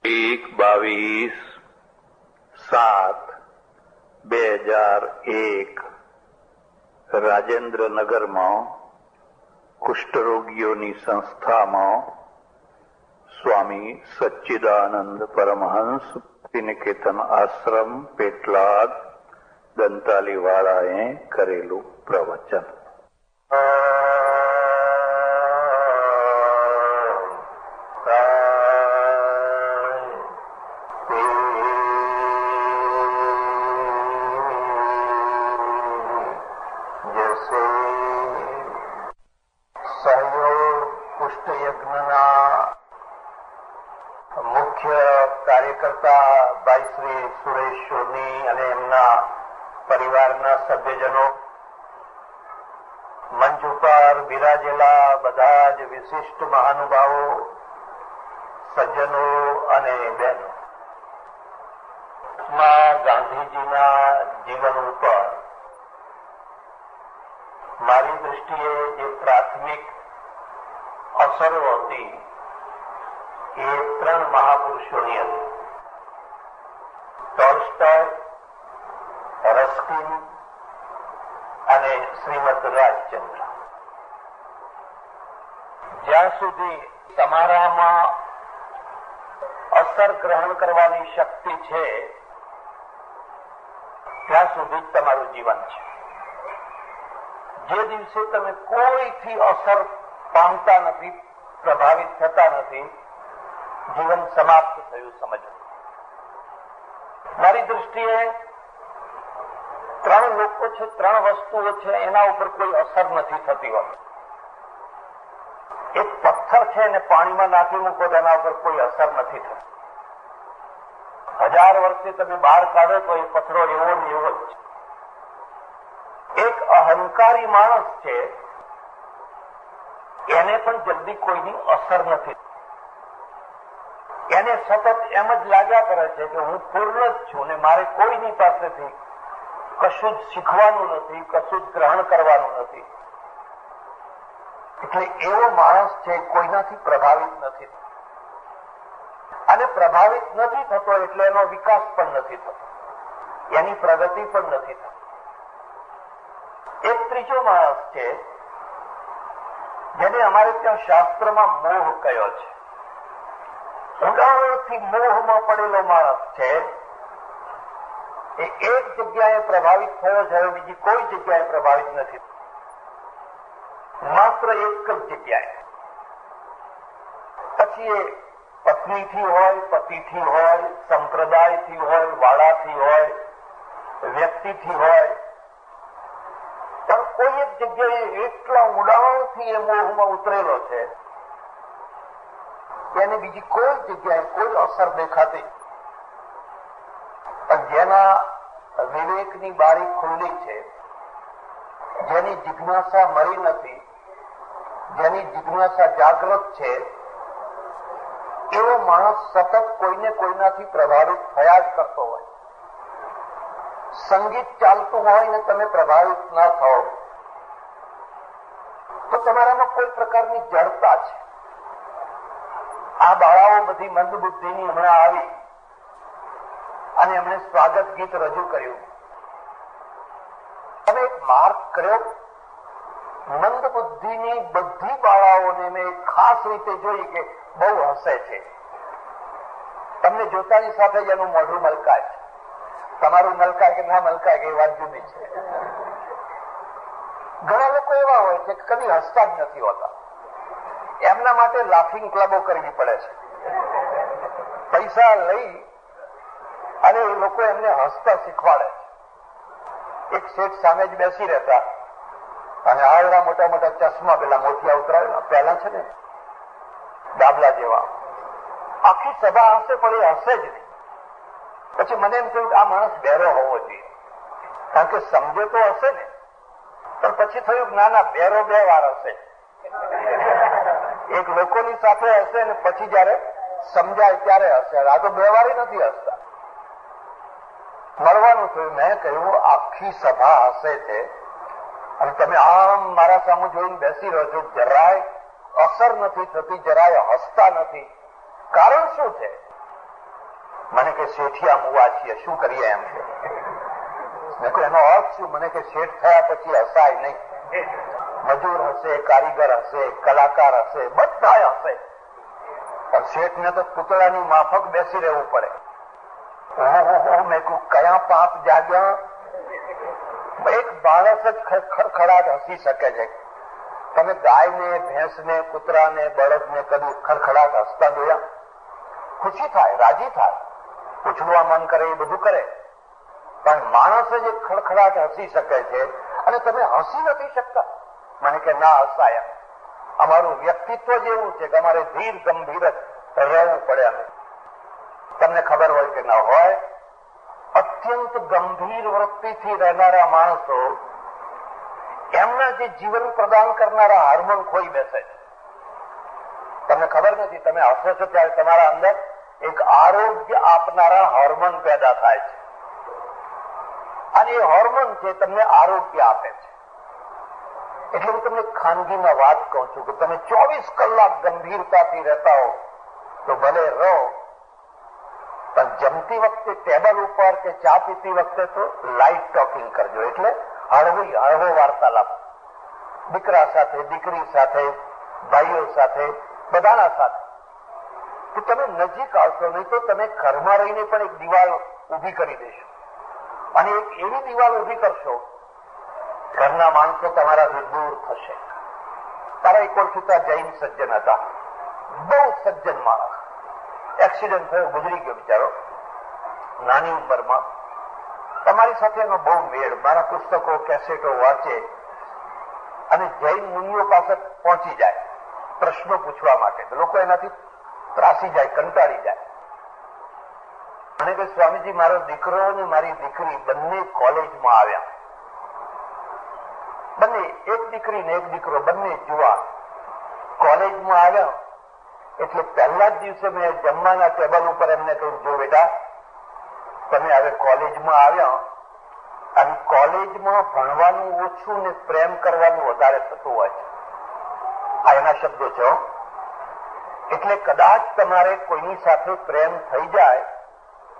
22/7/2001 રાજેન્દ્રનગરમાં કુષ્ઠરોગીઓની સંસ્થામાં સ્વામી સચ્ચિદાનંદ પરમહંસ નિકેતન આશ્રમ પેટલાદ દંતાલીવાળાએ કરેલું પ્રવચન. મુખ્ય કાર્યકર્તા ભાઈ શ્રી સુરેશ સોની અને એમના પરિવારના સભ્યજનો, મંચ ઉપર બિરાજેલા બધા જ વિશિષ્ટ મહાનુભાવો, સજ્જનો અને બહેનો, ગાંધીજીના જીવન ઉપર મારી દ્રષ્ટિએ જે પ્રાથમિક અસરો હતી એ ત્રણ મહાપુરુષોની હતી: ટોલ્સ્ટોય, રસ્કિન અને શ્રીમદ રાજચંદ્ર. જ્યાં સુધી તમારામાં અસર ગ્રહણ કરવાની શક્તિ છે ત્યાં સુધી જ તમારું જીવન છે. જે દિવસે તમે કોઈથી અસર પામતા નથી, પ્રભાવિત થતા નથી, જીવન સમાપ્ત થયું સમજો. મારી દ્રષ્ટિએ ત્રણ લોકો છે, ત્રણ વસ્તુઓ છે, એના ઉપર કોઈ અસર નથી થતી હોતી. એક પથ્થર છે અને પાણીમાં નાખી મૂકો તો એના ઉપર કોઈ અસર નથી થતી. 1000 વર્ષે તમે બહાર કાઢો તો એ પથ્થરો એવો ને એવો જ છે. એક અહંકારી માણસ છે, એને પણ જલ્દી કોઈની અસર નથી. એને સતત એમ જ લાગ્યા કરે છે કે હું પૂર્ણ જ છું ને મારે કોઈની પાસેથી કશું જ શીખવાનું નથી, કશું જ ગ્રહણ કરવાનું નથી. એટલે એવો માણસ છે કોઈનાથી પ્રભાવિત નથી અને પ્રભાવિત નથી થતો એટલે એનો વિકાસ પણ નથી થતો, એની પ્રગતિ પણ નથી થતી. એક ત્રીજો માણસ છે જેને અમારે ત્યાં શાસ્ત્રમાં મોહ કયો છે. ઊંડાણથી મોહમાં પડેલો માણસ છે. એ એક જગ્યાએ પ્રભાવિત થયો છે, બીજી કોઈ જગ્યાએ પ્રભાવિત નથી, માત્ર એક જ જગ્યાએ. પછી એ પત્નીથી હોય, પતિથી હોય, સંપ્રદાયથી હોય, વાળાથી હોય, વ્યક્તિથી હોય, પણ કોઈ એક જગ્યાએ એટલા ઊંડાણથી એ મોહમાં ઉતરેલો છે એને બીજી કોઈ જગ્યાએ કોઈ અસર દેખાતી. પણ જેના વિવેકની બારી ખુલ્લી છે, જેની જિજ્ઞાસા મરી નથી, જેની જિજ્ઞાસા જાગૃત છે, એવો માણસ સતત કોઈને કોઈનાથી પ્રભાવિત થયા જ કરતો હોય. સંગીત ચાલતું હોય ને તમે પ્રભાવિત ના થાઓ તો તમારામાં કોઈ પ્રકારની જડતા છે. આ બાળાઓ બધી મંદ બુદ્ધિની હમણાં આવી અને એમણે સ્વાગત ગીત રજૂ કર્યું. તમે એક માર્ક કર્યો, મંદ બુદ્ધિની બધી બાળાઓને મેં ખાસ રીતે જોઈ કે બહુ હસે છે. તમને જોતાની સાથે જ એનું મોઢું મલકાય છે. તમારું મલકાય કે ના મલકાય કે એ વાત જુદી છે. ઘણા લોકો એવા હોય છે કે કદી હસતા જ નથી હોતા. એમના માટે લાફિંગ ક્લબો કરવી પડે છે. પૈસા લઈ અને એ લોકો એમને હસતા શીખવાડે છે. એક શેઠ સામે જ બેસી રહેતા અને આવડા મોટા મોટા ચશ્મા, પેલા મોતિયા ઉતરાવેલા પહેલા છે ને ડાબલા જેવા, આખી સભા હશે પણ એ હસે જ નહીં. પછી મને એમ થયું કે આ માણસ બહેરો હોવો જોઈએ, કારણ કે સમજે તો હશે ને. પણ પછી થયું ના ના, બહેરો 2 વાર હશે. એક લોકોની સાથે હશે ને પછી જયારે સમજાય ત્યારે હશે. આ તો 2 વાર નથી હસતા. મળવાનું થયું. મેં કહ્યું આખી સભા હસે છે અને તમે આમ મારા સામે જોઈને બેસી રહ્યો છો, જરાય અસર નથી થતી, જરાય હસતા નથી. કારણ શું છે? મને કે શેઠિયા મુવા છીએ, શું કરીએ એમ છે. મેં કહ્યું એનો અર્થ શું? મને કે શેઠ થયા પછી હસાય નહીં. મજૂર હશે, કારીગર હશે, કલાકાર હશે, બધા હશે, પણ શેઠને તો પૂતળાની માફક બેસી રહેવું પડે. મેં કહ્યું કયા પાપ જાગ્યા? એક માણસ જ ખડખડાટ હસી શકે છે. તમે ગાયને, ભેંસને, કૂતરાને, બળદને કદી ખડખડાટ હસતા જોયા? ખુશી થાય, રાજી થાય, પૂછડવા મન કરે, એ બધું કરે, પણ માણસ જ ખડખડાટ હસી શકે છે અને તમે હસી નથી શકતા. મને કે ના હસાય. અમારું વ્યક્તિત્વ જ એવું છે કે અમારે ધીર ગંભીર રહેવું પડે. અમે તમને ખબર હોય કે ના હોય, અત્યંત ગંભીર વૃત્તિથી રહેનારા માણસો એમના જે જીવન પ્રદાન કરનારા હાર્મોન ખોઈ બેસે છે. તમને ખબર નથી, તમે હસો છો ત્યારે તમારા અંદર એક આરોગ્ય આપનારા હોર્મોન પેદા થાય છે અને એ હોર્મોન છે તમને આરોગ્ય આપે છે. એટલે હું તમને ખાનગીમાં વાત કહું છું કે તમે 24 કલાક ગંભીરતાથી રહેતા હો તો ભલે રહો, પણ જમતી વખતે ટેબલ ઉપર કે ચા પીતી વખતે તો લાઇટ ટોકિંગ કરજો. એટલે હળવો વાર્તાલાપ, દીકરા સાથે, દીકરી સાથે, ભાઈઓ સાથે, બધાના સાથે. તો તમે નજીક આવશો, નહીં તો તમે ઘરમાં રહીને પણ એક દિવાલ ઉભી કરી દેશો અને એક એવી દિવાલ ઉભી કરશો ઘરના માણસો તમારાથી દૂર થશે. તારા એક ઓળખીતા જૈન સજ્જન હતા, બહુ સજ્જન માણસ. એક્સિડન્ટ થયો, ગુજરી ગયો બિચારો નાની ઉંમરમાં. તમારી સાથે એનો બહુ મેળ. મારા પુસ્તકો, કેસેટો વાંચે અને જૈન મુનિઓ પાસે પહોંચી જાય પ્રશ્નો પૂછવા માટે. લોકો એનાથી ત્રાસી જાય, કંટાળી જાય. મને કે સ્વામીજી, મારો દીકરો અને મારી દીકરી બંને કોલેજમાં આવ્યા. બંને, એક દીકરી ને એક દીકરો, બંને જુવાન કોલેજમાં આવ્યા. એટલે પહેલા જ દિવસે મેં જમવાના ટેબલ ઉપર એમને કહ્યું, જો બેટા, તમે હવે કોલેજમાં આવ્યા અને કોલેજમાં ભણવાનું ઓછું ને પ્રેમ કરવાનું વધારે થતું હોય છે. આ એના શબ્દો છે. એટલે કદાચ તમારે કોઈની સાથે પ્રેમ થઈ જાય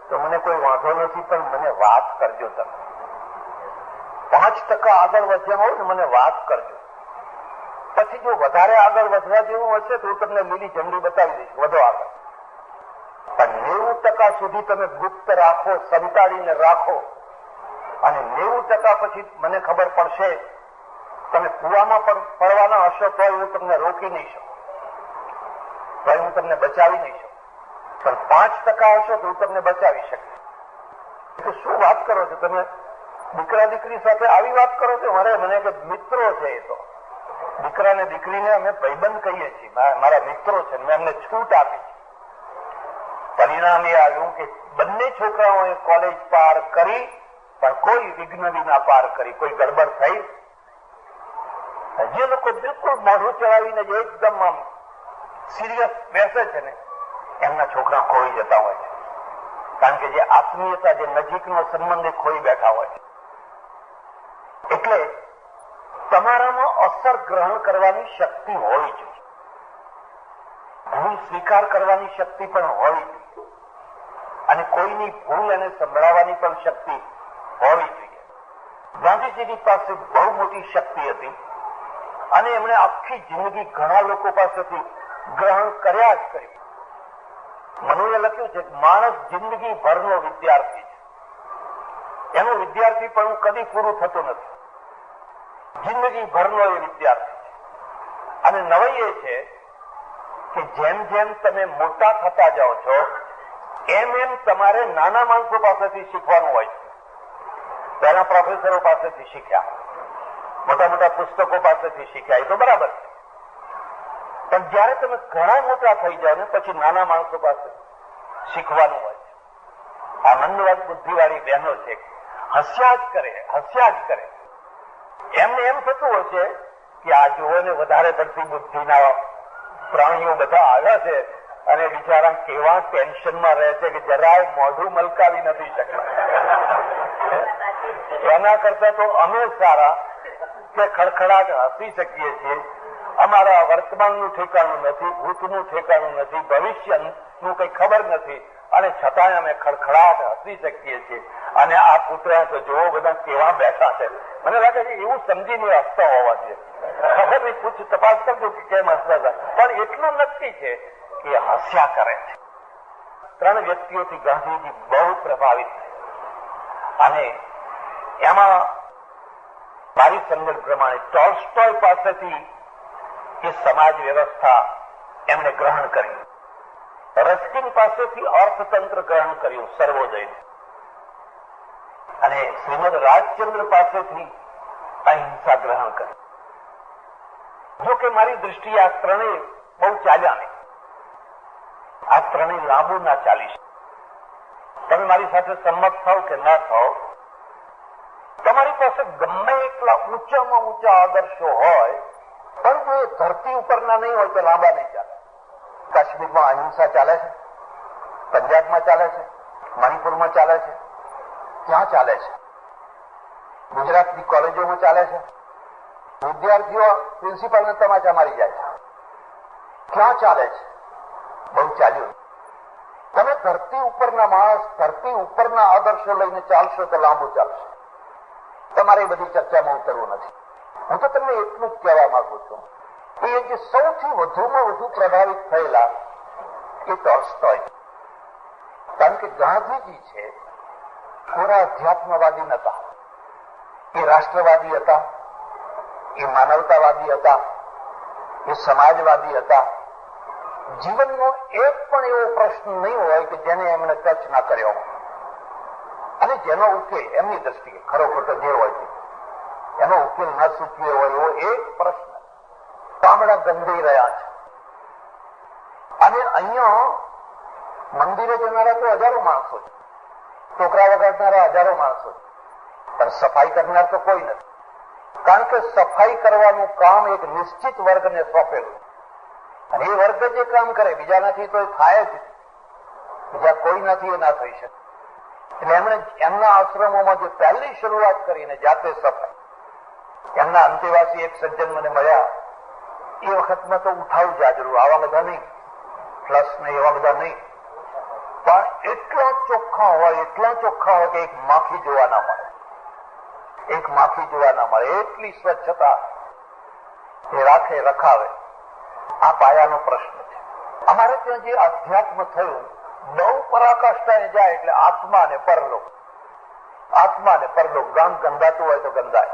તો મને કોઈ વાંધો નથી, પણ મને વાત કરજો. તમે 5% આગળ વધ્યા હોય ને મને વાત કરજો. પછી જો વધારે આગળ વધવા જેવું હશે તો હું તમને લીલી ઝંડી બતાવી દઈશ, વધો આગળ. પણ 90% સુધી તમે ગુપ્ત રાખો, સંતાડીને રાખો અને 90% પછી મને ખબર પડશે તમે કુવામાં પડવાના હશો તો હું તમને રોકી નહીં શકું, તો હું તમને બચાવી નહીં શકું. પણ 5% હશો તો હું તમને બચાવી શકું. શું વાત કરો છો તમે? દીકરા દીકરી સાથે આવી વાત કરો છો? મને કે મિત્રો છે, એ તો દીકરા ને દીકરીને અમે ભાઈબંધ કહીએ છીએ, મારા મિત્રો છે, મેં એમને છૂટ આપી છે. પરિણામ એ આવ્યું કે બંને છોકરાઓએ કોલેજ પાર કરી, પણ કોઈ વિઘ્ન વિના પાર કરી. કોઈ ગડબડ થઈ? જે લોકો બિલકુલ મોઢું ચડાવીને જે એકદમ આમ સિરિયસ બેસે છે ને, એમના છોકરા ખોઈ જતા હોય છે. કારણ કે જે આત્મીયતા, જે નજીકનો સંબંધ એ ખોઈ બેઠા હોય છે. એટલે તમારામાં અસર ગ્રહણ કરવાની શક્તિ હોવી જોઈએ, ભૂલ સ્વીકાર કરવાની શક્તિ પણ હોવી જોઈએ અને કોઈની ભૂલ એને સંભળાવવાની પણ શક્તિ હોવી જોઈએ. ગાંધીજીની પાસે બહુ મોટી શક્તિ હતી અને એમણે આખી જિંદગી ઘણા લોકો પાસેથી ગ્રહણ કર્યા જ કર્યું. મનુએ લખ્યું છે કે માણસ જિંદગી ભરનો વિદ્યાર્થી છે. એનું વિદ્યાર્થી પણ કદી પૂરું થતું નથી. જિંદગી ભરનો એ વિદ્યાર્થી છે. અને નવાઈ એ છે કે જેમ જેમ તમે મોટા થતા જાઓ છો એમ એમ તમારે નાના માણસો પાસેથી શીખવાનું હોય છે. પહેલા પ્રોફેસરો પાસેથી શીખ્યા, મોટા મોટા પુસ્તકો પાસેથી શીખ્યા, એ તો બરાબર છે. પણ જયારે તમે ઘણા મોટા થઈ જાઓ ને પછી નાના માણસો પાસે શીખવાનું હોય છે. આ મંદવાદ બુદ્ધિવાળી બહેનો છે, હસ્યા જ કરે, હસ્યા જ કરે. એમને એમ થતું હશે કે આ જોઓને વધારે પડતી બુદ્ધિના પ્રાણીઓ બધા આવ્યા છે અને બિચારા કેવા ટેન્શનમાં રહે છે કે જરાય મોઢું મલકાવી નથી શકતા. એના કરતા તો અમે સારા કે ખડખડાટ હસી શકીએ છીએ. અમારા વર્તમાનનું ઠેકાણું નથી, ભૂતનું ઠેકાણું નથી, ભવિષ્ય નું કઈ ખબર નથી અને છતાંય અમે ખડખડાટ હસી શકીએ છીએ. અને આ કૂતરા તો જોવો બધા કેવા બેઠા છે. મને લાગે છે એવું સમજીને હસતા હોવા જોઈએ. ખબર નહીં, પૂછ તપાસ કરજો કે કેમ હસતા હતા, પણ એટલું નક્કી છે કે હસ્યા કરે છે. 3 વ્યક્તિઓથી ગાંધીજી બહુ પ્રભાવિત થયા અને એમાં મારી સમજણ પ્રમાણે ટોલ્સ્ટોય પાસેથી એ સમાજ વ્યવસ્થા એમણે ગ્રહણ કરી, રસ્કિન પાસેથી અર્થતંત્ર ગ્રહણ કર્યું, સર્વોદય, અને શ્રીમદ રાજચંદ્ર પાસેથી અહિંસા ગ્રહણ કરી. જો કે મારી દ્રષ્ટિએ આ ત્રણેય બહુ ચાલ્યા નહીં, આ ત્રણેય લાંબુ ના ચાલી શકે. તમે મારી સાથે સંમત થાવ કે ના થાવ, તમારી પાસે ગમે એટલા ઊંચામાં ઊંચા આદર્શો હોય, પરંતુ એ ધરતી ઉપરના નહીં હોય તો લાંબા નહીં ચાલે. કાશ્મીરમાં અહિંસા ચાલે છે, પંજાબમાં ચાલે છે, મણિપુરમાં ચાલે છે, ક્યાં ચાલે છે? ગુજરાતની કોલેજોમાં ચાલે છે, વિદ્યાર્થીઓ પ્રિન્સિપાલને તમાચા મારી જાય છે. ક્યાં ચાલે છે? બહુ ચાલ્યું. તમે ધરતી ઉપરના માણસ, ધરતી ઉપરના આદર્શો લઈને ચાલશો તો લાંબુ ચાલશે. તમારે બધી ચર્ચામાં ઉતરવું નથી. હું તો તમને એટલું જ કહેવા માંગુ છું કે જે સૌથી વધુમાં વધુ પ્રભાવિત થયેલા એ ટોલ્સ્ટોય. કારણ કે ગાંધીજી છે પૂરા અધ્યાત્મવાદી નતા, એ રાષ્ટ્રવાદી હતા, એ માનવતાવાદી હતા, એ સમાજવાદી હતા. જીવનનો એક પણ એવો પ્રશ્ન નહીં હોય કે જેને એમણે ટચ ના કર્યો અને જેનો ઉકેલ એમની દ્રષ્ટિએ ખરો ખોટો જે હોય એનો ઉકેલ ન સૂચવ્યો હોય એવો એક પ્રશ્ન કામડા ગંધાઈ રહ્યા છે. અને અહીંયા મંદિરે જનારા તો હજારો માણસો છે, છોકરા વગાડનારા હજારો માણસો છે, પણ સફાઈ કરનાર તો કોઈ નથી. કારણ કે સફાઈ કરવાનું કામ એક નિશ્ચિત વર્ગને સોંપેલું અને એ વર્ગ જે કામ કરે બીજાનાથી તો થાય જ, બીજા કોઈ નથી એ ના થઈ શકે. એટલે એમણે એમના આશ્રમોમાં જે પહેલી શરૂઆત કરીને જાતે સફાઈ, એમના અંતેવાસી એક સજ્જન મને મળ્યા, એ વખતમાં તો ઉઠાવ જાજરું, આવા બધા નહીં, પ્લસ ને એવા બધા નહીં, પણ એટલા ચોખ્ખા હોય, એટલા ચોખ્ખા હોય કે એક માખી જોવા ના મળે, એક માખી જોવા ના મળે, એટલી સ્વચ્છતા એ રાખે, રખાવે. આ પાયાનો પ્રશ્ન છે. અમારે ત્યાં જે અધ્યાત્મ થયું બહુ પરાકાષ્ઠાએ જાય એટલે આત્મા ને પરલોક, આત્મા ને પરલોક. ગામ ગંધાતું હોય તો ગંધાય,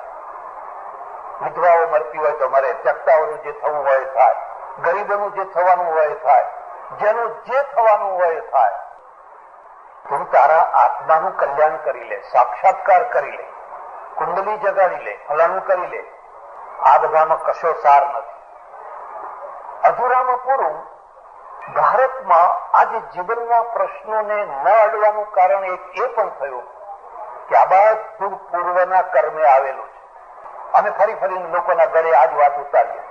વિધવાઓ મરતી હોય તો મરે, ચકતાઓનું જે થવું હોય એ થાય, ગરીબોનું જે થવાનું હોય એ થાય, જેનું જે થવાનું હોય એ થાય. તું તારા આત્માનું કલ્યાણ કરી લે, સાક્ષાત્કાર કરી લે, કુંડલી જગાડી લે, ફલાણું કરી લે. આ બધામાં કશો સાર નથી. અધૂરામાં પૂરું. ભારતમાં આજે જીવનના પ્રશ્નોને ન અડવાનું કારણ એક એ પણ થયું કે આ બધું પૂર્વના કર્મે આવેલું છે. અમે ફરી ફરીને લોકોના ગળે આજ વાત ઉતારીએ,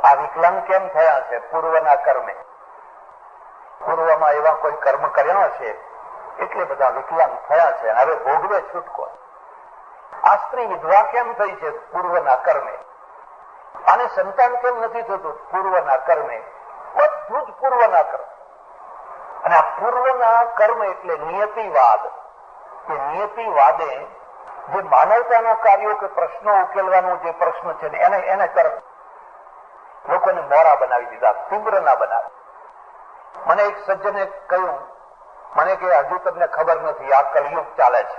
આ વિકલાંગ કેમ થયા છે? પૂર્વના કર્મે. પૂર્વમાં એવા કોઈ કર્મ કર્યા છે એટલે બધા વિકલાંગ થયા છે અને હવે ભોગવે છૂટકો. આ સ્ત્રી વિધવા કેમ થઈ છે? પૂર્વના કર્મે. અને સંતાન કેમ નથી થતું? પૂર્વના કર્મે. બધું જ પૂર્વના કર્મ. અને આ પૂર્વના કર્મ એટલે નિયતિવાદ. કે નિયતિવાદે જે માનવતાના કાર્યો કે પ્રશ્નો ઉકેલવાનો જે પ્રશ્ન છે ને એને કર્મ લોકોને મોરા બનાવી દીધા, તીવ્ર ના બનાવી. મને એક સજ્જને કહ્યું, મને કે હજુ તમને ખબર નથી, આ કલયુગ ચાલે છે,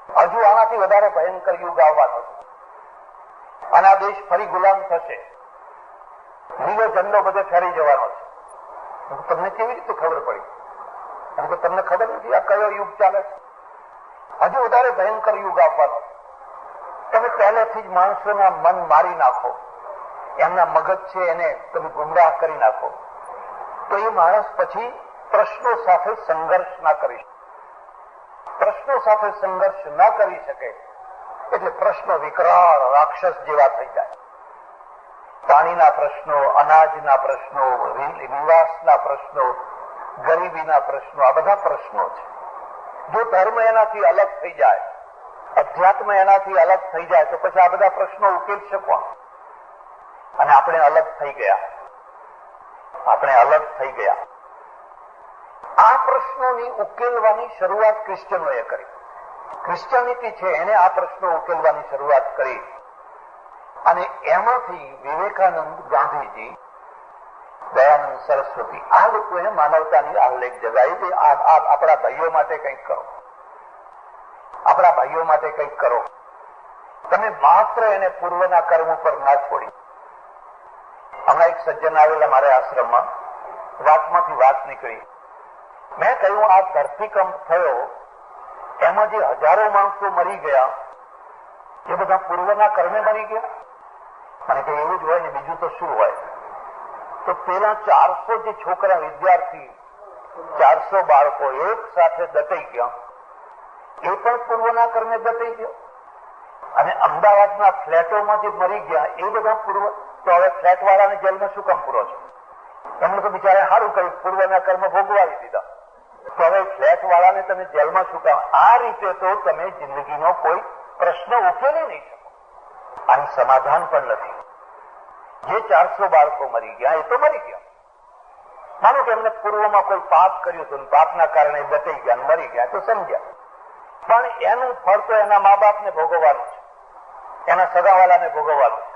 હજુ આનાથી વધારે ભયંકર યુગ આવવાનો છે અને આ દેશ ફરી ગુલામ થશે, લીલો ઝંડો બધે ફેરી જવાનો છે. તમને કેવી રીતે ખબર પડી? કારણ કે તમને ખબર નથી આ કયો યુગ ચાલે છે, હજુ વધારે ભયંકર યુગ આવવાનો છે. તમે પહેલેથી જ માણસોના મન મારી નાખો, એમના મગજ છે એને તમે ગુમરાહ કરી નાખો, તો એ માણસ પછી પ્રશ્નો સાથે સંઘર્ષ ના કરી શકે. પ્રશ્નો સાથે સંઘર્ષ ના કરી શકે એટલે પ્રશ્નો વિકરાળ રાક્ષસ જેવા થઈ જાય. પાણીના પ્રશ્નો, અનાજના પ્રશ્નો, નિવાસના પ્રશ્નો, ગરીબીના પ્રશ્નો, આ બધા પ્રશ્નો છે. જો ધર્મ એનાથી અલગ થઈ જાય, અધ્યાત્મ એનાથી અલગ થઈ જાય તો પછી આ બધા પ્રશ્નો ઉકેલ શકો. અને આપણે અલગ થઈ ગયા, આપણે અલગ થઈ ગયા. પ્રશ્નોની ઉકેલવાની શરૂઆત ક્રિશ્ચનોએ કરી. ક્રિશ્ચનિટી છે એને આ પ્રશ્નો ઉકેલવાની શરૂઆત કરી અને એમાંથી વિવેકાનંદ, ગાંધીજી, દયાનંદ સરસ્વતી આ લોકોએ માનવતાની આહ્લેખ જગાવી કે આપણા ભાઈઓ માટે કંઈક કરો, આપણા ભાઈઓ માટે કંઈક કરો. તમે માત્ર એને પૂર્વના કર્મ ઉપર ના છોડી. હમણાં એક સજ્જન આવેલા મારા આશ્રમમાં, વાતમાંથી વાત નીકળી. મેં કહ્યું આ ધરતીકંપ થયો એમાં જે હજારો માણસો મરી ગયા એ બધા પૂર્વના કર્મે મરી ગયા. મને કે એવું જ હોય ને બીજું તો શું હોય? તો પેલા 400 જે છોકરા વિદ્યાર્થી, 400 બાળકો એક સાથે દટાઈ ગયા એ પણ પૂર્વના કર્મે દટાઈ ગયા. અને અમદાવાદના ફ્લેટોમાં જે મરી ગયા એ બધા પૂર્વ. તો હવે ફ્લેટ વાળાને જેલમાં શું કામ પૂરો છે? એમને તો બિચારે સારું કર્યું, પૂર્વના કર્મ ભોગવાવી દીધા. તો હવે ફ્લેટ વાળાને તમે જેલમાં શું કામ? આ રીતે તો તમે જિંદગીનો કોઈ પ્રશ્ન ઉકેલી નહીં શકો. આનું સમાધાન પણ નથી. જે 400 બાળકો મરી ગયા એ તો મરી ગયા. માનો કે એમને પૂર્વમાં કોઈ પાપ કર્યું હતું, પાપના કારણે દટાઈ ગયા, મરી ગયા તો સમજ્યા. પણ એનું ફળ તો એના મા બાપને ભોગવવાનું છે, એના સગાવાલાને ભોગવવાનું છે.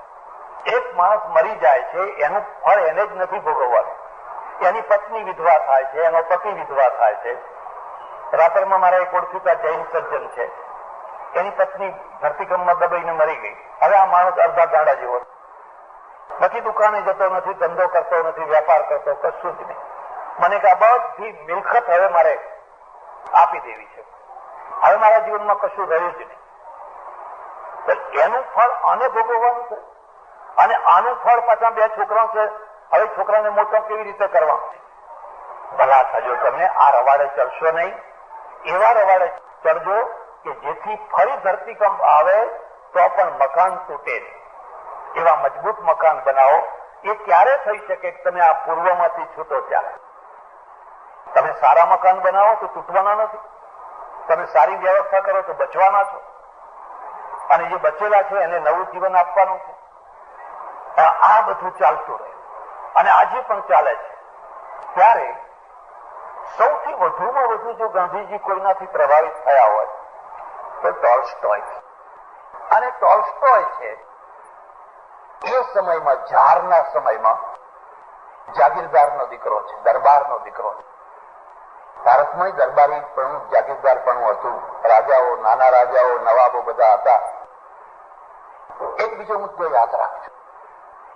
એક માણસ મરી જાય છે એનું ફળ એને જ નથી ભોગવવાનું. એની પત્ની વિધવા થાય છે, એનો પતિ વિધવા થાય છે. રાપરમાં મારા એક ઓળખીતા જૈન સજ્જન છે, એની પત્ની ધરતીકંપમાં દબાઈને મરી ગઈ. હવે આ માણસ અડધા ગાંડા જેવો, નથી દુકાને જતો, નથી ધંધો કરતો, નથી વેપાર કરતો, કશું જ નહીં. મને કે આ બધી મિલકત હવે મારે આપી દેવી છે, હવે મારા જીવનમાં કશું રહ્યું જ નહીં. એનું ફળ આને ભોગવવાનું છે અને આનું ફળ પાછા 2 છોકરા છે. હવે છોકરાને મોટો કેવી રીતે કરવા? ભલા થજો, તમને આ રવાડે ચડશો નહીં. એવા રવાડે ચડજો કે જેથી ફરી ધરતીકંપ આવે તો પણ મકાન તૂટે નહીં. એવા મજબૂત મકાન બનાવો. એ ક્યારે થઈ શકે કે તમે આ પૂર્વમાંથી છૂટો ચાલે. તમે સારા મકાન બનાવો તો તૂટવાના નથી. તમે સારી વ્યવસ્થા કરો તો બચવાના છો. અને જે બચેલા છે એને નવું જીવન આપવાનું છે. આ બધું ચાલતું રહે અને આજે પણ ચાલે છે. ત્યારે સૌથી વધુમાં વધુ જો ગાંધીજી કોઈનાથી પ્રભાવિત થયા હોય તો ટોલ્સ્ટોય. અને ટોલ્સ્ટોય છે એ સમયમાં, ઝારના સમયમાં જાગીરદારનો દીકરો છે, દરબારનો દીકરો છે. ભારતમાં દરબારી પણ જાગીરદાર પણ હતું. રાજાઓ, નાના રાજાઓ, નવાબો બધા હતા. એક બીજો મુદ્દો યાદ રાખજો.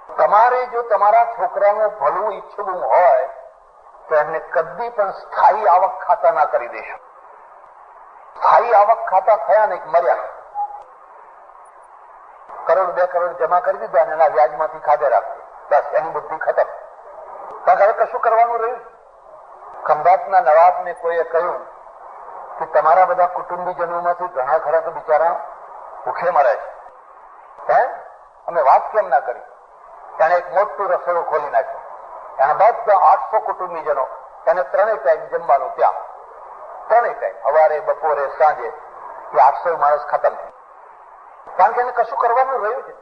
તમારે જો તમારા છોકરાનું ભલું ઈચ્છવું હોય તો એમને કદી પણ સ્થાયી આવક ખાતા ના કરી દેશો. સ્થાયી આવક ખાતા થયા ને મર્યા, કરોડ 2 કરોડ જમા કરી દીધા અને એના વ્યાજમાંથી ખાધે રાખજો. બસ એની બુદ્ધિ ખતમ. કારણ હવે કશું કરવાનું રહ્યું. ખંભાતના નવાબને કોઈએ કહ્યું કે તમારા બધા કુટુંબીજનોમાંથી ઘણા ખરા તો બિચારા ભૂખે મરે છે, અમે વાત કેમ ના કરી? તેને એક મોટું રસોડું ખોલી નાખ્યું. એના બધા 800 કુટુંબીજનો, એને 3 ટાઈમ જમવાનું ત્યાં. 3 ટાઈમ, સવારે, બપોરે, સાંજે. એ 800 માણસ ખતમ થયું. કારણ કે એને કશું કરવાનું રહ્યું છે.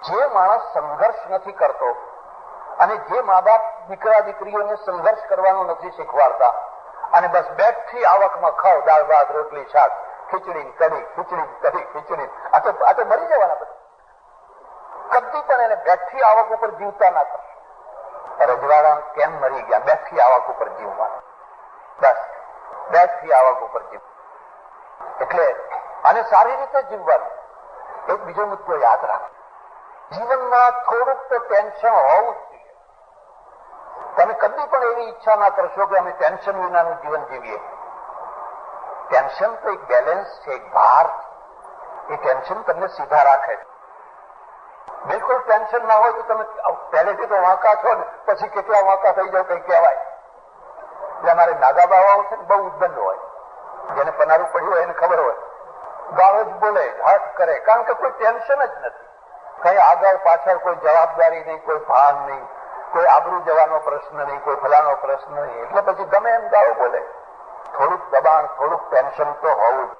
જે માણસ સંઘર્ષ નથી કરતો અને જે મા બાપ દીકરા દીકરીઓને સંઘર્ષ કરવાનું નથી શીખવાડતા અને બસ બેઠી આવકમાં ખાઓ, દાળ ભાત રોટલી શાક, ખીચડી કઢી, ખીચડી કઢી, ખીચડી, આ તો મરી જવાના બધા. કદી પણ એને બેઠી આવક ઉપર જીવતા ના કરશો. રજવાડા કેમ મરી ગયા? બેઠી આવક ઉપર જીવવાનું. બસ બેઠી આવક ઉપર જીવ. એટલે અને સારી રીતે જીવવાનું. એક બીજો મુદ્દો યાદ રાખો. જીવનમાં થોડુંક તો ટેન્શન હોવું જ જોઈએ. તમે કદી પણ એવી ઈચ્છા ના કરશો કે અમે ટેન્શન વિનાનું જીવન જીવીએ. ટેન્શન તો એક બેલેન્સ છે, એક ભાર છે. એ ટેન્શન તમને સીધા રાખે છે. બિલકુલ ટેન્શન ના હોય તો તમે પહેલેથી તો વાંકા છો ને, પછી કેટલા વાંકા થઈ જાવ કઈ કહેવાય. એટલે અમારે નાગા બાવાઓ છે ને બહુ ઉદ્દંડ હોય. જેને પનારું પડ્યું હોય એને ખબર હોય. ગાળો જ બોલે, હટ કરે, કારણ કે કોઈ ટેન્શન જ નથી. કઈ આગળ પાછળ કોઈ જવાબદારી નહીં, કોઈ ભાન નહીં, કોઈ આબરૂ જવાનો પ્રશ્ન નહીં, કોઈ ફલાનો પ્રશ્ન નહીં. એટલે પછી ગમે એમ ગાળો બોલે. થોડુંક દબાણ, થોડુંક ટેન્શન તો હોવું.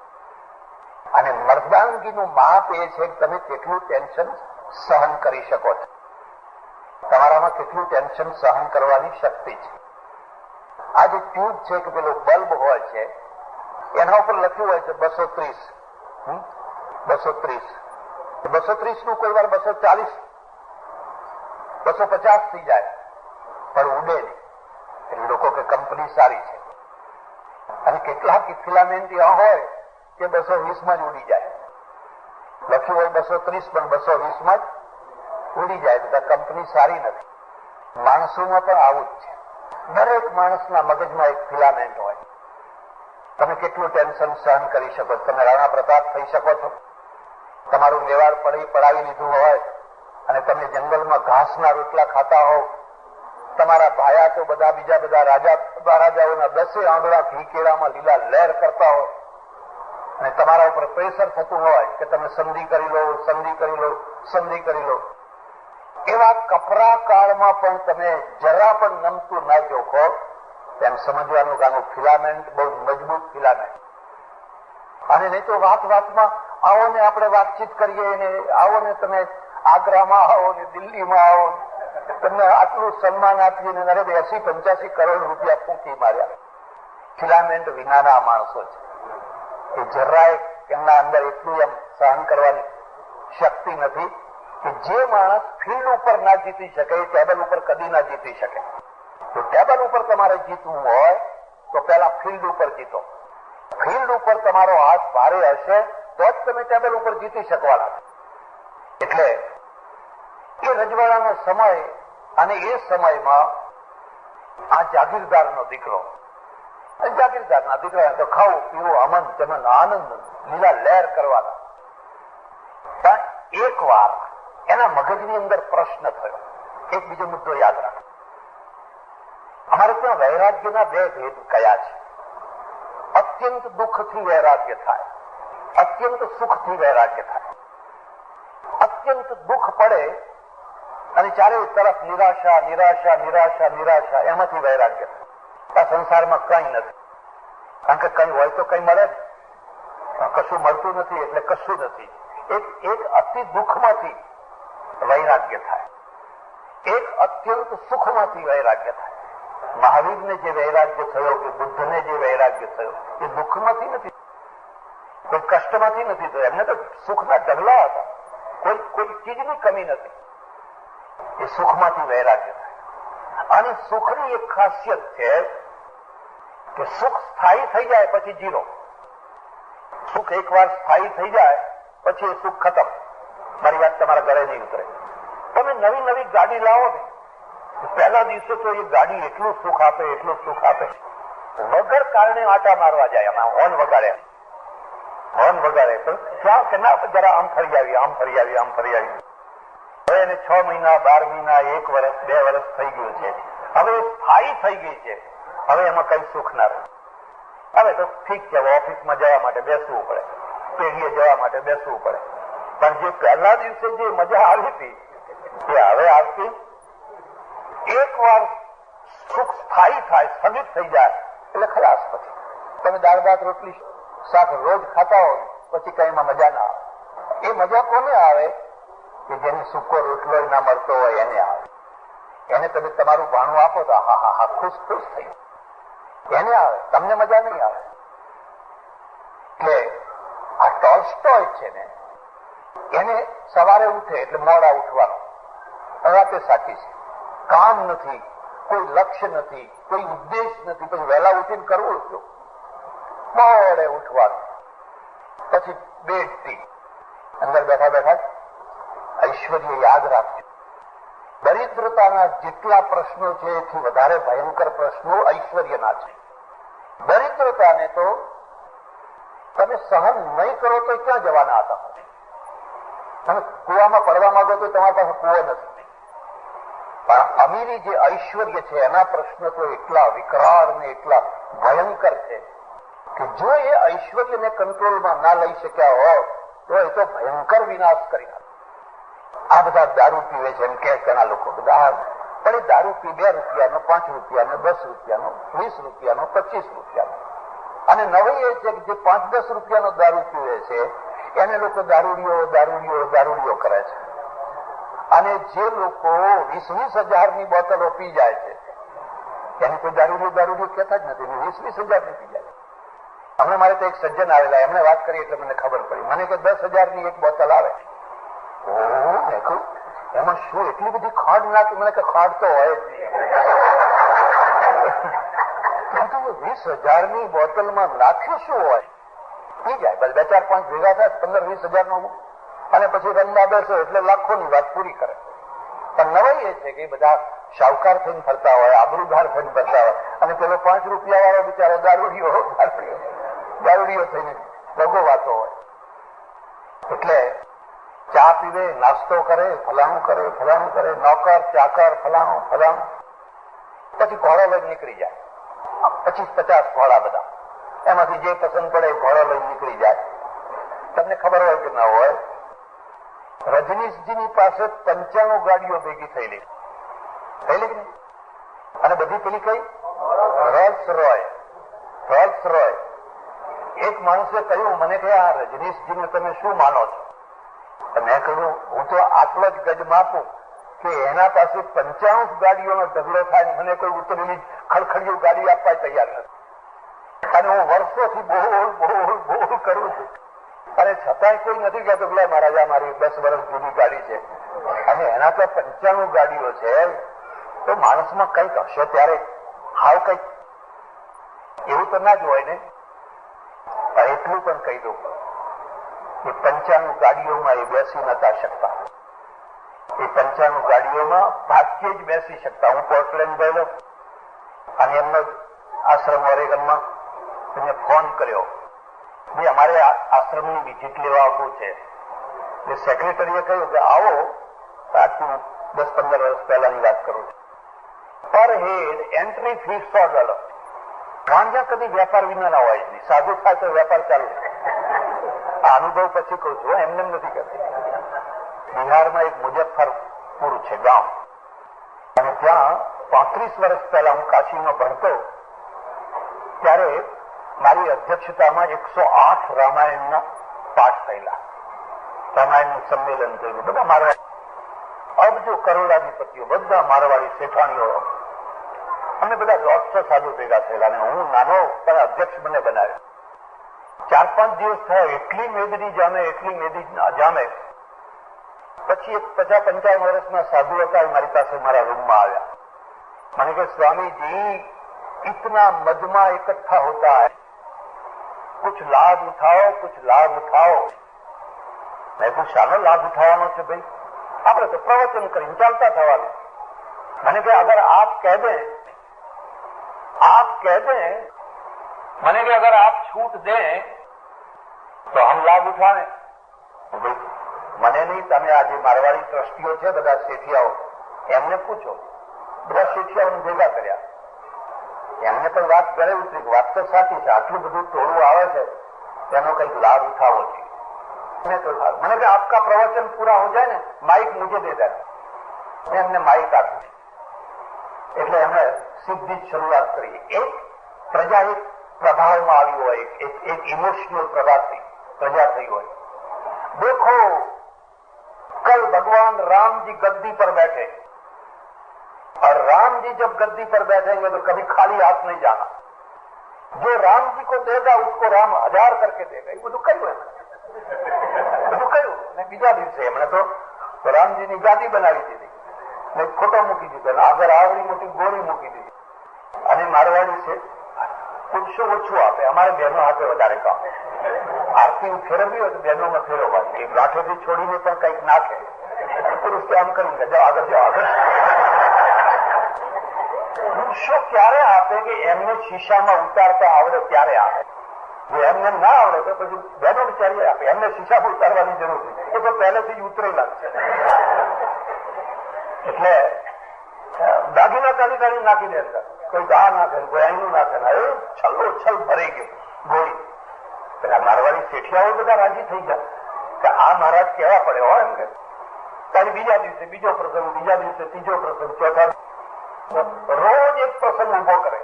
અને મર્દાનગીનું માપ એ છે કે તમે કેટલું ટેન્શન સહન કરી શકો છો. તમારામાં કેટલું ટેન્શન સહન કરવાની શક્તિ છે. આ જે ટ્યુબ છે કે પેલો બલ્બ હોય છે એના ઉપર લખ્યું હોય છે 230. 230 નું કોઈ વાર 240, 250 થઈ જાય પણ ઉડે નહીં. એટલે લોકો કે કંપની સારી છે. અને કેટલાક ફિલામેન્ટ એવા હોય કે 220 માં જ ઉડી જાય. લખ્યું હોય 230 પણ 220 માં જ ઉડી જાય તો કંપની સારી નથી. માણસોમાં પણ આવું જ છે. દરેક માણસના મગજમાં એક ફિલામેન્ટ હોય. તમે કેટલું ટેન્શન સહન કરી શકો? તમે રાણા પ્રતાપ થઈ શકો છો? તમારું મેવાડ પડાવી લીધું હોય અને તમે જંગલમાં ઘાસના રોટલા ખાતા હોવ, તમારા ભાયા તો બીજા બધા રાજાઓના 10 આંગળા ઘી કેળામાં લીલા લહેર કરતા હોય અને તમારા ઉપર પ્રેશર થતું હોય કે તમે સંધિ કરી લો. એવા કપરા કાળમાં પણ તમે જરા પણ નમતું ના જોખો તેમ સમજવાનું કે આનું ફિલામેન્ટ બહુ મજબૂત ફિલામેન્ટ. અને નહીં તો વાતમાં આવો ને આપણે વાતચીત કરીએ ને આવો ને તમે આગ્રામાં આવો ને દિલ્હીમાં આવો, તમને આટલું સન્માન આપીએ ને 80-85 કરોડ રૂપિયા ફૂંકી માર્યા. ફિલામેન્ટ વિનાના માણસો છે. એ જરાય એમના અંદર એટલું એમ સહન કરવાની શક્તિ નથી કે જે માણસ ફિલ્ડ ઉપર ના જીતી શકે એ ટેબલ ઉપર કદી ના જીતી શકે. તો ટેબલ ઉપર તમારે જીતવું હોય તો પહેલા ફિલ્ડ ઉપર જીતો. ફિલ્ડ ઉપર તમારો હાથ ભારે હશે તો જ તમે ટેબલ ઉપર જીતી શકવાના. એટલે એ રજવાડાનો સમય અને એ સમયમાં આ જાગીરદારના દીકરા તો ખાવું પીવું અમન ચમન આનંદ લીલા લહેર કરવાના. પણ એક વાર એના મગજની અંદર પ્રશ્ન થયો. એક બીજો મુદ્દો યાદ રાખો. અમારે ત્યાં વૈરાગ્યના 2 ભેદ કયા છે. અત્યંત દુઃખથી વૈરાગ્ય થાય, અત્યંત સુખથી વૈરાગ્ય થાય. અત્યંત દુઃખ પડે અને ચારે તરફ નિરાશા એમાંથી વૈરાગ્ય થાય. આ સંસારમાં કઈ નથી. કારણ કે કઈ હોય તો કઈ મળે ને, કશું મળતું નથી એટલે કશું નથી. એક અતિ દુઃખમાંથી વૈરાગ્ય થાય, એક અત્યંત સુખમાંથી વૈરાગ્ય થાય. મહાવીરને જે વૈરાગ્ય થયો કે બુદ્ધને જે વૈરાગ્ય થયો એ દુઃખમાંથી નથી, કોઈ કષ્ટમાંથી નથી થયો. એમને તો સુખના ઢગલા હતા, કોઈ ચીજની કમી નથી. એ સુખમાંથી વૈરાગ્ય થાય. અને સુખની એક ખાસિયત છે કે સુખ સ્થાયી થઈ જાય પછી જીરો. સુખ એકવાર સ્થાયી થઈ જાય પછી એ સુખ ખતમ. મારી વાત તમારા ઘરે નહીં ઉતરે. તમે નવી ગાડી લાવો ને, પહેલા દિવસે તો એ ગાડી એટલું સુખ આપે વગર કારણે આટા મારવા જાય. એમાં હોર્ન વગાડે તો ક્યાં કે ના જરા આમ ફરી આવી. હવે એને 6 મહિના 12 મહિના 1 વર્ષ 2 વર્ષ થઈ ગયું છે. હવે સ્થાયી થઈ ગઈ છે. હવે એમાં કઈ સુખ ના રહે. હવે તો ઠીક છે, ઓફિસમાં જવા માટે બેસવું પડે, પેઢીએ જવા માટે બેસવું પડે. પણ જે પહેલા દિવસે જે મજા આવી હતી તે હવે આવતી. એક વાર સુખ સ્થાયી થાય, સ્થગિત થઈ જાય એટલે ખલાસ. પછી તમે દાળ ભાત રોટલી શાક રોજ ખાતા હો પછી કઈ એમાં મજા ના આવે. એ મજા કોને આવે કે જેને સૂકો રોટલો ના મળતો હોય એને આવે. એને તમે તમારું ભાણું આપો તો હા ખુશ થઈ એને આવે, તમને મજા નહીં આવે. એટલે આ ટોલ્સ્ટોય છે ને, એને સવારે ઉઠે એટલે મોડા ઉઠવાનું. રાતે સાચી છે. કામ નથી, કોઈ લક્ષ્ય નથી, કોઈ ઉદ્દેશ નથી, પછી વહેલા ઉઠીને કરવું શું? મોડે ઉઠવાનું. પછી બેડ ટી અંદર બેઠા ઐશ્વર્ય યાદ રાખજો. દરિદ્રતાના જેટલા પ્રશ્નો છે એથી વધારે ભયંકર પ્રશ્નો ઐશ્વર્યના છે. દરિદ્રતાને તો તમે સહન નહીં કરો તો ક્યાં જવાના હતા? તમે કુવામાં પડવા માંગો તો તમારી પાસે કુવો નથી. પણ અમીરી જે ઐશ્વર્ય છે એના પ્રશ્નો તો એટલા વિકરાળ ને એટલા ભયંકર છે કે જો એ ઐશ્વર્યને કંટ્રોલમાં ના લઈ શક્યા હોય તો એ તો ભયંકર વિનાશ કરી નાખે. આ બધા દારૂ પીવે છે એમ કે ઘણા લોકો બધા, પણ એ દારૂ પી 2 રૂપિયાનો, 5 રૂપિયાનો, 10 રૂપિયાનો, 20 રૂપિયાનો, 25 રૂપિયાનો. અને નવી એ છે કે જે 5-10 રૂપિયાનો દારૂ પીવે છે એને લોકો દારૂડિયો કરે છે. અને જે લોકો 20-20 હજારની બોટલો પી જાય છે એને કોઈ દારૂડિયો કહેતા જ નથી. 20,000 નીકળી જાય. હમણાં મારે તો એક સજ્જન આવેલા, એમને વાત કરી એટલે મને ખબર પડી. મને કે 10,000ની એક બોટલ આવે. એમાં શું એટલી બધી ખાંડ નાખી? મને કે ખાંડ તો હોય જ નહીં. 20,000ની બોટલમાં નાખ્યું શું હોય? થઈ જાય બસ 2-4-5 ભેગા થાય 15-20,000 અને પછી રંગમાં બેસો એટલે લાખોની વાત પૂરી કરે. પણ નવાઈ એ છે કે બધા શાહુકાર થઈને ફરતા હોય, આબરૂદાર થઈને ફરતા હોય, અને પેલો 5 રૂપિયા વાળો બિચારો દારૂડિયો થઈને દગો વાતો હોય. એટલે ચા પીવે, નાસ્તો કરે, ફલાણું કરે, નોકર ચાકર ફલાણું, પછી ઘોડો લઈને નીકળી જાય. 25-50 ઘોડા બધા, એમાંથી જે પસંદ પડે ઘોડો લઈને નીકળી જાય. તમને ખબર હોય કે ના હોય, રજનીશજીની પાસે 95 ગાડીઓ ભેગી થયેલી કે નહીં? અને બધી પેલી કઈ રોલ્સ રોય. એક માણસે કહ્યું મને કે આ રજનીશજીને તમે શું માનો છો? મેં કહ્યું હું તો આટલો જ ગજ માપું કે એના પાસે 95 ગાડીઓનો ઢગલો થાય, મને કોઈ ઉતરેલી ખડખડિયું ગાડી આપવા તૈયાર નથી. અને હું વર્ષોથી બોલ કરું છું, અને છતાંય કોઈ નથી કહેતો કે મહારાજા મારી 10 વર્ષ જૂની ગાડી છે, અને એના તો 95 ગાડીઓ છે. તો માણસમાં કંઈક હશે ત્યારે હાવ કંઈક એવું તો ના જ હોય ને. એટલું પણ કહી દઉં કે 95 ગાડીઓમાં એ બેસી નતા શકતા. એ 95 ગાડીઓમાં ભાગ્યે જ બેસી શકતા. હું પોર્ટલેન્ડ ગયેલો અને એમનો આશ્રમ ઓરેગનમાં એને ફોન કર્યો, ભાઈ અમારે આશ્રમની વિઝિટ લેવા આવવું છે. એટલે સેક્રેટરીએ કહ્યું કે આવો. હું 10-15 વર્ષ પહેલાની વાત કરું છું. પર હેડ એન્ટ્રી ફી $100. વાંધા કદી વેપાર વિના ના હોય નહીં. સાદું થાય તો વેપાર ચાલુ. આ અનુભવ પછી કહું છું, એમને નથી કરતી. બિહારમાં એક મુઝફ્ફરપુર છે ગામ, અને ત્યાં 35 વર્ષ પહેલા હું કાશીમાં ભણતો ત્યારે મારી અધ્યક્ષતામાં 108 રામાયણના પાઠ થયેલા. રામાયણનું સંમેલન થયેલું. બધા મારવાડી અબજો કરોડાધિપતિઓ, બધા મારવાડી શેઠાણીઓ, અમે બધા 150 સાધુ ભેગા થયેલા. અને હું નાનો પણ અધ્યક્ષ મને બનાવ્યો. 4-5 દિવસ થયા, એટલી મેદની જામે. પછી એક 50-55 વર્ષના સાધુ હતા, મારી પાસે મારા રૂમમાં આવ્યા. મને કે સ્વામીજી इतना मजमा इकट्ठा होता है, कुछ लाभ उठाओ. मैं कुछ शानो लाभ उठाવાનો છે ભાઈ? આપણે તો પ્રવચન કરીને ચાલતા થવાનું. મને કે अगर आप कह दें મને કે अगर आप छूट दें तो हम लाभ उठाएं. મને નહીં, તમે આજે મારવાડી ટ્રસ્ટીઓ છે બધા શેઠિયાઓ, એમને પૂછો. બધા શેઠિયાઓને ભેગા કર્યા. એમને પણ વાત ઘરે ઉતરી, વાત તો સાચી છે, આટલું બધું ટોળું આવે છે, તેનો કઈક લાભ ઉઠાવો છે. મને કે આપકા પ્રવચન પૂરા હો જાય ને, માઇક મુझे દે દેना. મેં એમને માઇક આપ્યું. એટલે એમણે સીધી જ શરૂઆત કરી. એક પ્રજા એક પ્રભાવમાં આવી હોય, એક ઇમોશનલ પ્રભાવથી પ્રજા થઈ હોય. देखो कल भगवान राम जी गद्दी पर बैठे, और राम जी जब गद्दी पर बैठेंगे तो कभी खाली हाथ नहीं जाना. जो राम जी को देगा उसको राम 1000 करके देगा. એ બધું કહ્યું ને બીજા દિવસે એમણે તો રામજીની ગાદી બનાવી દીધી ને ખોટો મૂકી દીધો, આગળ આવડી મોટી ગોળી મૂકી દીધી. અને મારવાડી છે પુરુષો ઓછું આપે, અમારે બહેનો હાથે વધારે કામ. આરતી ફેરવવી હોય તો બહેનોમાં ફેરવવાની. એ ગાંઠેથી છોડીને પણ કંઈક નાખે. પુરુષ તો આમ કરીને જાઓ આગળ. પુરુષો ક્યારે આપે કે એમને શીશામાં ઉતારતા આવડે ત્યારે આપે. જો એમને ના આવડે તો પછી બહેનો બિચારી આપે. એમને શીશામાં ઉતારવાની જરૂર નથી, એ તો પહેલેથી જ ઉતરેલા છે. એટલે દાગીના કાઢી નાખી દે અંદર. કોઈ આ નાખે, કોઈ અહીંનું નાખે. છલ્લો છલ ભરાઈ ગયો ગોળી. પેલા મારવાડી શેઠિયાઓ બધા રાજી થઈ ગયા કે આ મહારાજ કેવા પડે હોય એમ કે. ત્યારે બીજા દિવસે બીજો પ્રસંગ, બીજા દિવસે ત્રીજો પ્રસંગ, ચોથા રોજ એક પ્રસંગ ઉભો કરે.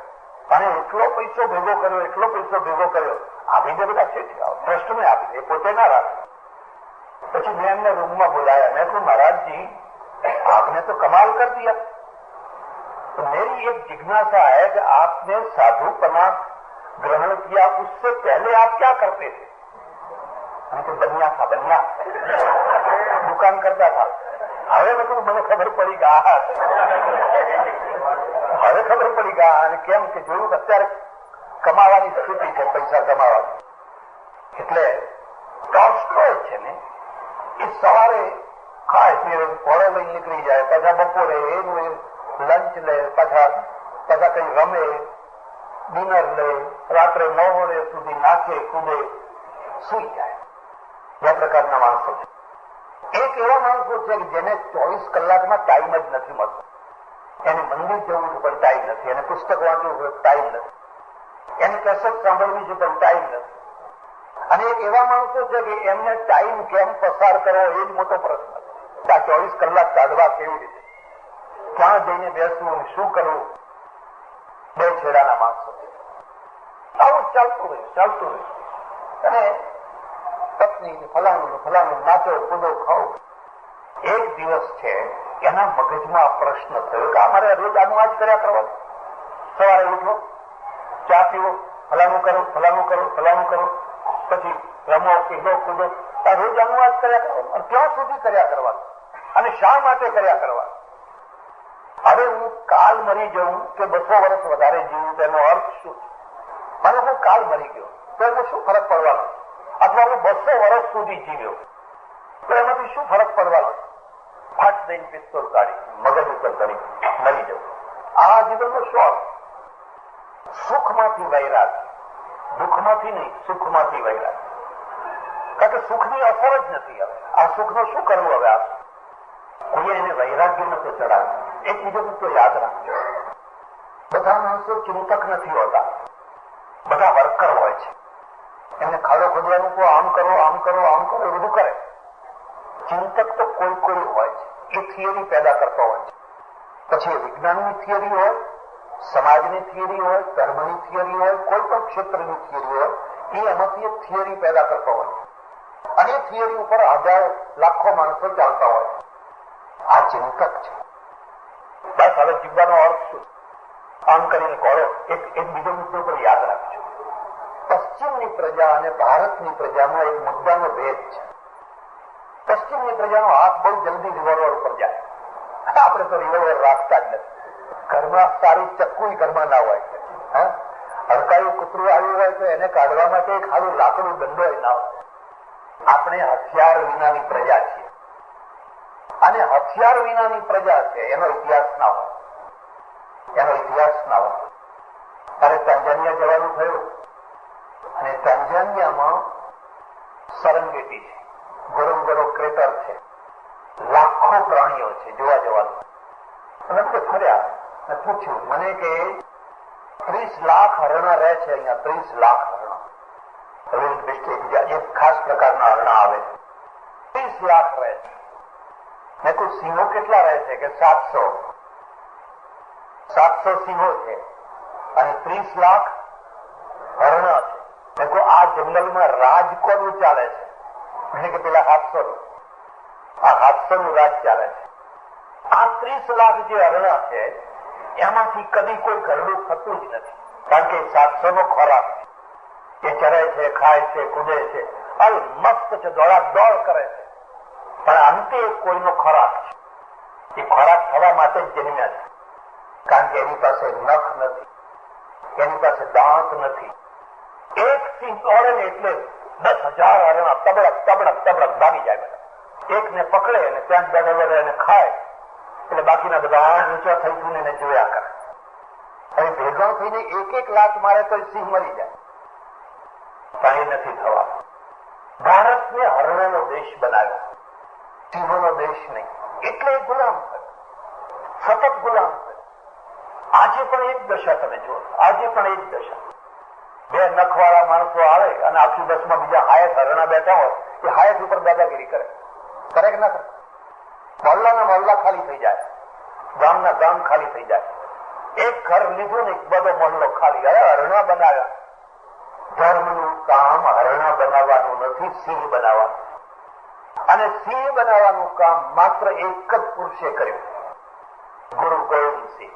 અને એટલો પૈસો ભેગો કર્યો આપી દે બધા શેઠિયાઓ, ટ્રસ્ટને આપી દે, પોતે ના રાખે. પછી મેં એમને રૂમમાં બોલાયા. મેં કહ્યું મહારાજજી આપને તો કમાલ કર દિયા, तो मेरी एक जिज्ञासा है कि आपने साधुपना ग्रहण किया, उससे पहले आप क्या करते थे? मैं तो बनिया था, बनिया दुकान करता था. હવે બધું મને ખબર પડી ગયા, હવે ખબર પડી ગયા. અને કેમ કે જોયું અત્યારે કમાવાની સ્થિતિ છે, પૈસા કમાવાની. એટલે ટોસ્ટોય છે ને એ સવારે ખાય પીવે, ફળો લઈને નીકળી જાય, પાછા બપોરે એનું લંચ લે, પાછા કઈ રમે, ડિનર લે, રાત્રે 9 વાગે સુધી નાચે કૂદે, સુઈ જાય. બે પ્રકારના માણસો છે. એક એવા માણસો છે કે જેને 24 કલાકમાં ટાઈમ જ નથી મળતો. એને મંદિર જવું છે પણ ટાઈમ નથી, એને પુસ્તક વાંચવું છે ટાઈમ નથી, એને કેસેટ સાંભળવી છે પણ ટાઈમ નથી. અને એક એવા માણસો છે કે એમને ટાઈમ કેમ પસાર કરવો એ જ મોટો પ્રશ્ન છે. આ 24 કલાક કાઢવા કેવી રીતે, ક્યાં જઈને બેસવું, શું કરવું? બે છેડાના માણસો છે. આવું ચાલતું રહ્યું. અને પત્ની ફલાણું નાચો કૂદો ખાઓ. એક દિવસ છે એના મગજમાં આ પ્રશ્ન થયો કે અમારે રોજ આનું આ જ કર્યા કરવાનું. સવારે ઉઠો, ચા પીવો, ફલાણું કરો, પછી રમો, પીધો, કૂદો. આ રોજ આનું આ જ કર્યા કરવાનું. ક્યાં સુધી કર્યા કરવાનું અને શા માટે કર્યા કરવાનું? હવે હું કાલ મરી જઉં કે 200 વર્ષ વધારે જીવું તેનો અર્થ શું? મને હું કાલ મરી ગયો તો એનો શું ફરક પડવાનો? અથવા હું 200 વર્ષ સુધી જીવ્યો તો એમાંથી શું ફરક પડવાનો? ફાટ દઈને પિસ્તોલ કાઢી મગજ ઉપર કરી મરી જવું. આ જીવનનો શોખ. સુખમાંથી વૈરાગ, દુઃખમાંથી નહીં, સુખમાંથી વૈરાગ. કારણ કે સુખની અસર જ નથી. હવે આ સુખનો શું કરવું? હવે આ કોઈ એને વૈરાગ્ય નતો ચડાવે. એક બીજો મુદ્દો યાદ રાખજો, બધા માણસો ચિંતક નથી હોતા, બધા વર્કર હોય છે. એમને ખાડો ખોદવાનું કહો, આમ કરો એ બધું કરે. ચિંતક તો કોઈ હોય છે, એ થિયરી પેદા કરતો હોય છે. પછી વિજ્ઞાનની થિયરી હોય, સમાજની થિયરી હોય, ધર્મની થિયરી હોય, કોઈ પણ ક્ષેત્રની થિયરી હોય, એ એમાંથી એક થિયરી પેદા કરતો હોય. અને એ થિયરી ઉપર હજારો લાખો માણસો ચાલતા હોય. આ ચિંતક છે. બસ હવે જીવવાનો અર્થ શું? આમ કરીને ઘોડો. એક બીજો મુદ્દો પર યાદ રાખજો. પશ્ચિમની પ્રજા અને ભારતની પ્રજામાં એક મુદ્દાનો ભેદ છે. પશ્ચિમની પ્રજાનો હાથ બહુ જલ્દી રિવોલ્વર ઉપર જાય. આપણે તો રિવોલ્વર રાખતા જ નથી. ઘરમાં સારી ચક્કુય ઘરમાં ના હોય. હડકાયું કૂતરું આવ્યું હોય તો એને કાઢવા માટે એક સારું લાકડું દંડો ના હોય. આપણે હથિયાર વિનાની પ્રજા છીએ. અને હથિયાર વિનાની પ્રજા છે એનો ઇતિહાસ ના હોય. ત્યારે તાંજાનિયા જવાનું થયું અને તાંજાનિયામાં સરંગેટી છે, ગોરોંગોરો ક્રેટર છે, લાખો પ્રાણીઓ છે, જોવા જવાનું. અને ફર્યા અને પૂછ્યું મને કે 30 લાખ હરણા રહે છે અહીંયા. 30 લાખ હરણા રોજ ડિસ્ટ્રિક્ટ એક ખાસ પ્રકારના હરણા આવે છે. 30 લાખ રહે છે. મેં કોઈ સિંહો કેટલા રહે છે કે 700 સિંહો છે અને 30 લાખ હરણા છે. મેં કોઈ આ જંગલમાં રાજ કોનું ચાલે છે? મને કે પેલા 700 નું રાજ ચાલે છે. આ 30 લાખ જે હરણા છે એમાંથી કદી કોઈ ઘરડું થતું જ નથી. કારણ કે 700 નો ખોરાક છે, એ ચરે છે, ખાય છે, કૂદે છે, અલ મસ્ત છે, દોડ કરે છે. પણ અંતે કોઈનો ખોરાક છે. એ ખોરાક થવા માટે જ જન્મ્યા છે. કારણ કે એની પાસે નખ નથી, એની પાસે દાંત નથી. એક સિંહ દોડે ને એટલે 10,000 હરણા તબડક ભાગી જાય. એકને પકડે અને ત્યાં જ બેઠા એને ખાય એટલે બાકીના બધા ઊંચા થઈ એને જોયા કરે. હવે ભેગા થઈને એક લાખ મારે તો સિંહ મરી જાય. પણ એ નથી થવા. ભારતને હરણાનો દેશ બનાવ્યો, સિંહોનો દેશ નહીં. એટલે ગુલામ થયો, સતત ગુલામ થયો. આજે પણ એક દશા તમે જુઓ, આજે પણ એક દશા. 2 નખવાળા માણસો આવે અને આખી બસમાં બીજા હાયત હરણા બેઠા હોય, એ હાયત ઉપર દાદાગીરી કરે કે ના કરે? મહોલ્લાના મહોલ્લા ખાલી થઈ જાય, ગામના ગામ ખાલી થઈ જાય. એક ઘર લીધું ને બધો મહોલ્લો ખાલી. હવે હરણા બનાવ્યા. ધર્મનું કામ હરણા બનાવવાનું નથી, સિંહ બનાવવાનું. અને સિંહ બનાવવાનું કામ માત્ર એક જ પુરુષે કર્યું, ગુરુ ગોવિંદ સિંહ.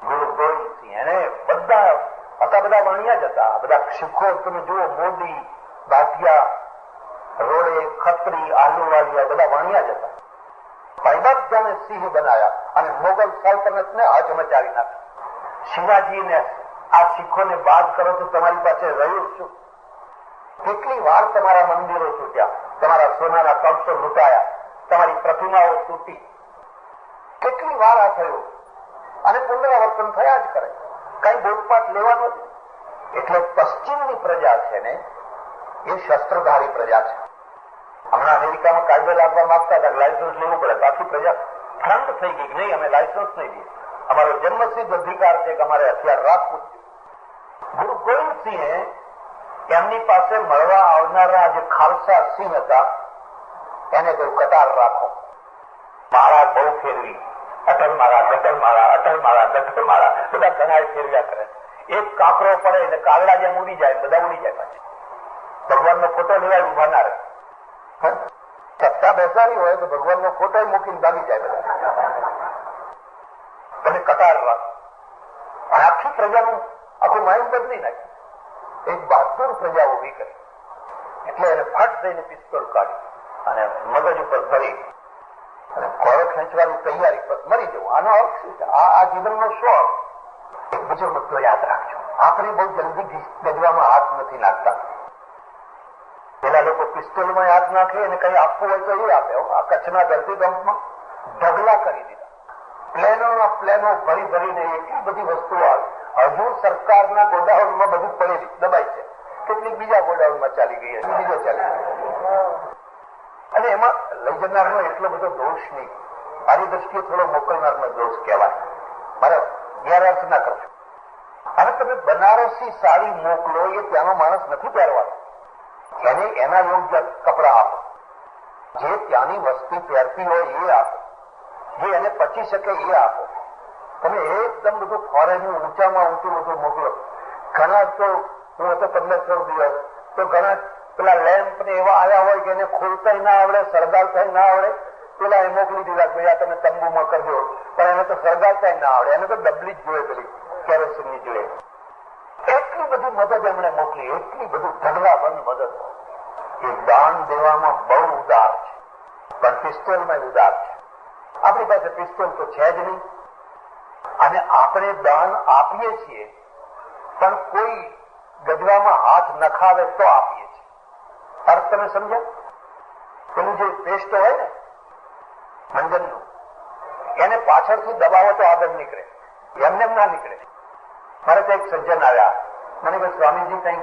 ગુરુ ગોવિંદસિંહ એને બધા હતા, બધા વાણિયા જ હતા. બધા શીખો તમે જુઓ, મોદી, બાટિયા, રોડે, ખત્રી, આલુવાલિયા બધા વાણિયા જ હતા. બધાને સિંહ બનાવ્યા અને મોગલ સલ્તનતને હચમચાવી નાખી. શિવાજીને આ શીખોને બાદ કરો તો તમારી પાસે રહ્યું શું? કેટલી વાર તમારા મંદિરો તૂટ્યા, તમારા સોનાના કળશો લૂંટાયા, તમારી પ્રતિમાઓ તૂટી, કેટલી વાર આ થયું અને પુનરાવર્તન થયા જ કરે. કઈ બોધપાઠ લેવાનો જ. એટલે પશ્ચિમની પ્રજા છે ને એ શસ્ત્રધારી પ્રજા છે. હમણાં અમેરિકામાં કાયદો લાવવા માંગતા હતા, લાયસન્સ લેવું પડે, બાકી પ્રજા ફ્રન્ટ થઈ ગઈ. નહીં, અમે લાયસન્સ નહીં દઈએ, અમારો જન્મસિદ્ધ અધિકાર છે કે અમારે હથિયાર રાખવું છે. ગુરુ ગોવિંદસિંહે એમની પાસે મળવા આવનારા જે ખાલસા સિંહ હતા એને કહ્યું, કતાર રાખો. માળા બહુ ફેરવી, અટલ માળા, ગટલ માળા, અટલ માળા, ગટલ માળા, બધા ઘણા ફેરવ્યા કરે. એક કાકરો પડે એટલે કાગડા જેમ ઉડી જાય, બધા ઉડી જાય. પાછી ભગવાનનો ફોટો લેવાય, ઉભા ના રહે. સત્તા બેસાડી હોય તો ભગવાનનો ફોટો મૂકીને ભાગી જાય બધા. તમે કતાર રાખો. આખી પ્રજાનું આખું માઇન્ડ બદલી નાખ્યું. એક બહાદુર પ્રજા ઉભી કરી. એટલે એને ફટ દઈને પિસ્તોલ કાઢી અને મગજ ઉપર ભરી અને ખોરો ખેંચવાની તૈયારી પર મરી જવું. આનો અર્થ શું છે? આ જીવનનો શોખ. એક બીજો મુદ્દો યાદ રાખજો, આપણે બહુ જલ્દી ગજવામાં હાથ નથી નાખતા. પેલા લોકો પિસ્તોલમાં હાથ નાખે અને કઈ આપવું હોય તો એ આપે. આ કચ્છના ધરતીકંપમાં ઢગલા કરી દીધા, પ્લેનોના પ્લેનો ભરી ભરીને એટલી બધી વસ્તુઓ આવી. હજુ સરકારના ગોડાઉનમાં બધું પડેલી દબાઈ છે, કેટલીક બીજા ગોડાઉનમાં ચાલી ગઈ હશે, બીજો ચાલી ગયો. અને એમાં લઈ જનારનો એટલો બધો દોષ નહીં, મારી દ્રષ્ટિએ થોડો મોકલનારનો દોષ કહેવાય. મારે ગેરઅર્થ ના કરશો. હવે તમે બનારસી સાડી મોકલો, એ ત્યાંનો માણસ નથી પહેરવાનો. એને એના યોગ્ય કપડા આપો, જે ત્યાંની વસ્તી પહેરતી હોય એ આપો, જે એને પચી શકે એ આપો. તમે એકદમ બધું ફોરેનનું ઊંચામાં ઊંચું બધું મોકલો. ઘણા તો હું હતો 15-16 દિવસ, તો ઘણા પેલા લેમ્પ ને એવા આવ્યા હોય કે એને ખોલતા ના આવડે, સળગાવતા ના આવડે, પેલા એ મોકલી દીધા ભાઈ આ તમે તંબુમાં કરજો. પણ એને તો સળગાવતા ના આવડે, એને તો ડબલી જ જોઈએ, પેલી કેરોસીનની જોઈએ. એટલી બધી મદદ એમણે મોકલી, એટલી બધું ઢગલા બંધ મદદ. એ દાન દેવામાં બહુ ઉદાર છે, પણ પિસ્તોલમાં ઉદાર છે. આપણી પાસે પિસ્તોલ તો છે જ નહીં, અને આપણે દાન આપીએ છીએ પણ કોઈ ગજવામાં હાથ નખાવે તો આપીએ છીએ. અર્થ તમે સમજો? પેલું જે પેસ્ટ હોય ને મંજનનું, એને પાછળથી દબાવો તો આગળ નીકળે, એમને એમ ના નીકળે. મારે તો એક સજ્જન આવ્યા, મને કહે સ્વામીજી કઈ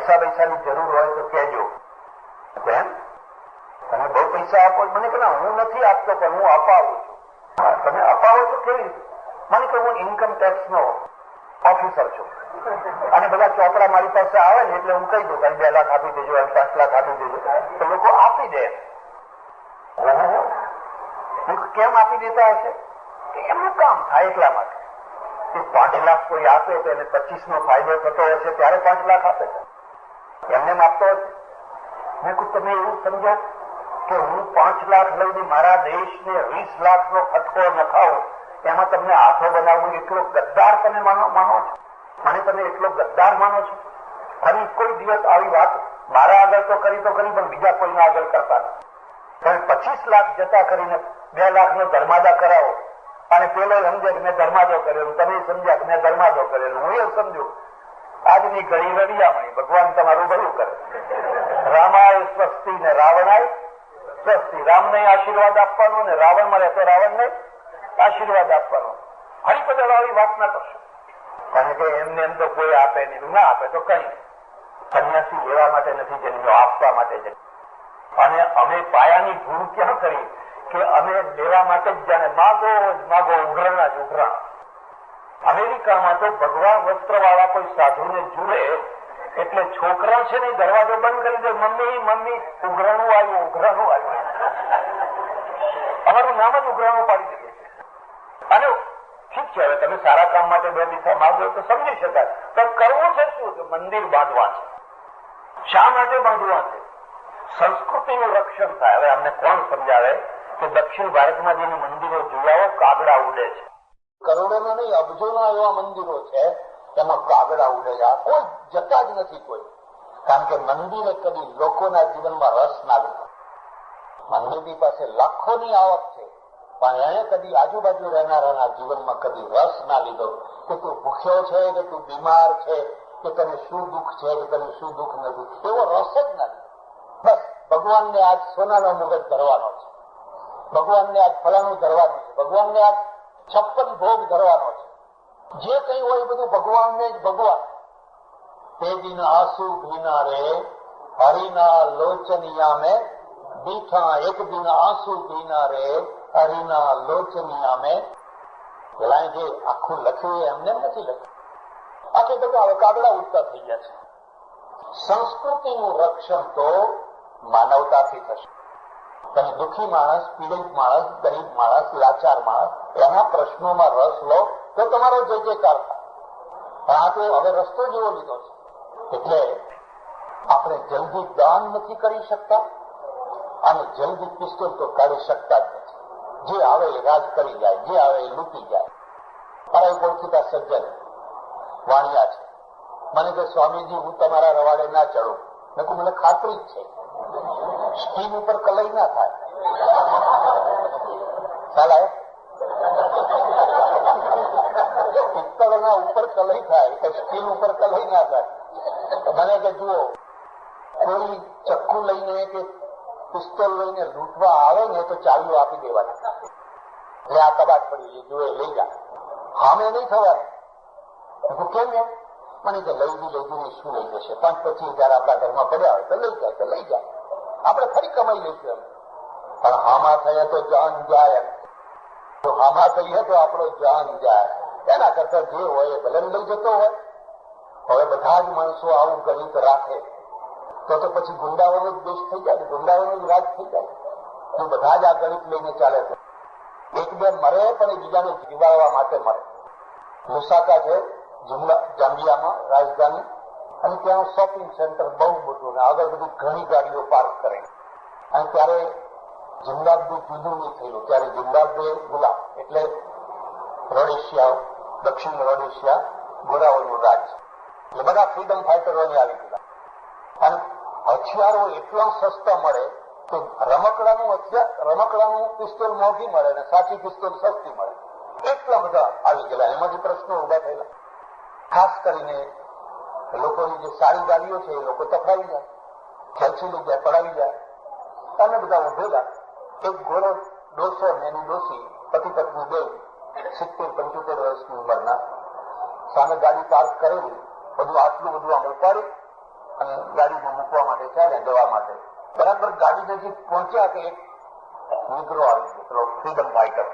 પૈસાની જરૂર હોય તો કહેજો. એમ તમે બહુ પૈસા આપો? મને કહે હું નથી આપતો, પણ હું અપાવું છું. તમે અપાવો છો કેવી રીતે? મને કહે હું ઇન્કમ ટેક્સ નો ઓફિસર છું, અને બધા ચોપડા મારી પાસે આવે ને એટલે હું કહી દઉં કે 2 લાખ આપી દેજો, 5 લાખ આપી દેજો, તો લોકો આપી દે. કેમ આપી દેતા હશે? એમનું કામ થાય એટલા માટે. 5 લાખ કોઈ આપે તો એને 25 નો ફાયદો થતો હશે ત્યારે 5 લાખ આપે, એમને આપતો હશે. મેં કહ્યું તમે એવું સમજો કે હું 5 લાખ લઈને મારા દેશને 20 લાખ નો ફટકો નખાવું, એમાં તમને હાથો બનાવવું એટલો ગદ્દાર તમે માનો છો? મને તમે એટલો ગદ્દાર માનો છો? ફરી કોઈ દિવસ આવી વાત મારા આગળ તો કરી પણ બીજા કોઈના આગળ કરતા નથી. તમે 25 લાખ જતા કરીને 2 લાખ નો ધર્માદા કરાવો, અને પેલો સમજે કે મેં ધર્માદો કરેલું, તમે સમજ્યા કે મેં ધર્માદો કરેલું, હું એવું સમજુ આજની ઘડી રડિયામણી, ભગવાન તમારું ભલું કરે. રામાય સ્વસ્તિ ને રાવણાય સ્વસ્તિ. રામને આશીર્વાદ આપવાનો ને રાવણ મળે તો રાવણને આશીર્વાદ આપવાનો. હરિપદળ આવી વાત ના કરશો, કારણ કે એમને એમ તો કોઈ આપે નહીં, ના આપે તો કઈ. સંન્યાસી લેવા માટે નથી જન્મ્યો, આપવા માટે જન્મ્યો. અને અમે પાયાની ભૂલ ક્યાં કરી કે અમે લેવા માટે જ જાણે માગો ઉઘરાણા જ ઉઘરાણ. અમેરિકામાં તો ભગવાન વસ્ત્ર વાળા કોઈ સાધુને જુએ એટલે છોકરા છે ને દરવાજો બંધ કરી દે, મમ્મી ઉઘરાણું આવ્યું. અમારું નામ જ ઉઘરાણું પાડી દીધું. અને ઠીક છે, હવે તમે સારા કામ માટે 2 પૈસા માંગો તો સમજી શકાય, તો કરવું છે શું? કે મંદિર બાંધવા છે. શા માટે બાંધવા છે? સંસ્કૃતિનું રક્ષણ થાય. હવે અમને કોણ સમજાવે કે દક્ષિણ ભારતમાં જેને મંદિરો જોડાવો કાગડા ઉડે છે, કરોડોના નહીં, અબજોના એવા મંદિરો છે, એમાં કાગડા ઉડે છે. કોઈ જતા જ નથી કોઈ. કારણ કે મંદિરે કદી લોકોના જીવનમાં રસ ના લીધો. મંદિરની પાસે લાખોની આવક છે, પણ એને કદી આજુબાજુ રહેનારાના જીવનમાં કદી રસ ના લીધો કે તું ભૂખ્યો છે, કે તું બીમાર છે, કે તને શું દુઃખ છે, કે તને શું દુઃખ નથી, એવો રસ જ ના લીધો. બસ ભગવાનને આજ સોનાનો મુગટ ધરવાનો છે, ભગવાનને આજ ફલાણું ધરવાનું છે, ભગવાનને આજ 56 ભોગ ધરવાનો છે. જે કઈ હોય બધું ભગવાનને જ ભગવાન. તે દિન આંસુ ભીના રે હરિના લોચનિયા મેં બીઠા, એક દિન આંસુ ભીના રે હરિના લોચનિયા મેં. પેલા જે આખું લખ્યું એમને નથી લખ્યું. આખે બધા હવે કાગડા ઉડતા થઈ ગયા છે. સંસ્કૃતિનું રક્ષણ તો માનવતાથી થશે. તમે દુઃખી માણસ, પીડિત માણસ, ગરીબ માણસ, લાચાર માણસ, એના પ્રશ્નોમાં રસ લો તો તમારો જય જયકાર થાય. પણ આ તો હવે રસ્તો જેવો લીધો છે. એટલે આપણે જલ્દી દાન નથી કરી શકતા અને જલ્દી પિસ્તોલ તો કાઢી શકતા જ નથી. જે આવે એ રાજ કરી જાય, જે આવે એ લૂંટી જાય. મારા એક ઓળખીતા સજ્જન વાણિયા છે, મને કે સ્વામીજી હું તમારા રવાડે ના ચડું. મેં કહું મને ખાતરી જ છે સ્ટીમ ઉપર કલઈ ના થાય. સાલા પિત્તળના ઉપર કલઈ થાય કે સ્ટીલ ઉપર કલઈ ના થાય. મને કે જુઓ, કોઈ ચક્કુ લઈને કે પિસ્તોલ લઈને લૂંટવા આવે ને તો ચાવીઓ આપી દેવાની. એટલે આ કબાટ પડી છે, જુએ લઈ જા, હામે નહીં થવાનું. કેમ એમ? મને કે લઈ જઈને શું લઈ જશે? 5-25 હજાર આપણા ઘરમાં પડ્યા હોય તો લઈ જાય તો લઈ જાય, આપણે ફરી કમાઈ લઈશું એમ. પણ હામા થયા તો જાન જાય. તો હામા થઈએ તો આપણો જાન જાય. એના કરતા જે હોય એ ભલે લઈ જતો હોય. હવે બધા જ માણસો આવું ગણિત રાખે તો પછી ગુંડાઓનો જ દેશ થઈ જાય, ગુંડાઓનો જ રાજ થઈ જાય. તો બધા જ આ ગણિત લઈને ચાલે છે. એક બે મરે પણ એ બીજાને જીવાડવા માટે મરે. લુસાકા છે જાંબિયામાં રાજધાની, અને ત્યાં શોપિંગ સેન્ટર બહુ મોટું, ને આગળ બધી ઘણી ગાડીઓ પાર્ક કરે. અને ત્યારે ઝિમ્બાબ્વે જુદું નહીં થયેલું. ત્યારે ઝિમ્બાબ્વે ગુલામ એટલે રોડેશિયા, દક્ષિણ રોડેશિયા ગોરાઓનું રાજ. એટલે બધા ફ્રીડમ ફાઈટરોને આવી ગયેલા. અને હથિયારો એટલા સસ્તા મળે કે રમકડાનું પિસ્તોલ મોંઘી મળે ને સાચી પિસ્તોલ સસ્તી મળે. એટલા બધા આવી ગયેલા. એમાંથી પ્રશ્નો ઉભા થયેલા. ખાસ કરીને લોકોની જે સારી ગાડીઓ છે એ લોકો તફાવી જાય, ખેંચી લઈ જાય, પડાવી જાય. અને બધા ઉભેલા. એક ગોરો ડોસો ને એની ડોસી, પતિ પત્ની બે, 70-75 વર્ષની ઉંમરના, સામે ગાડી પાર્ક કરેલી. બધું આટલું બધું આમ ઉપાડી અને ગાડીમાં મૂકવા માટે ચાલે, જવા માટે. બરાબર ગાડી નજીક પહોંચ્યા કે એક નીકળો આવી ગયો, પેલો ફ્રીડમ ફાઈટર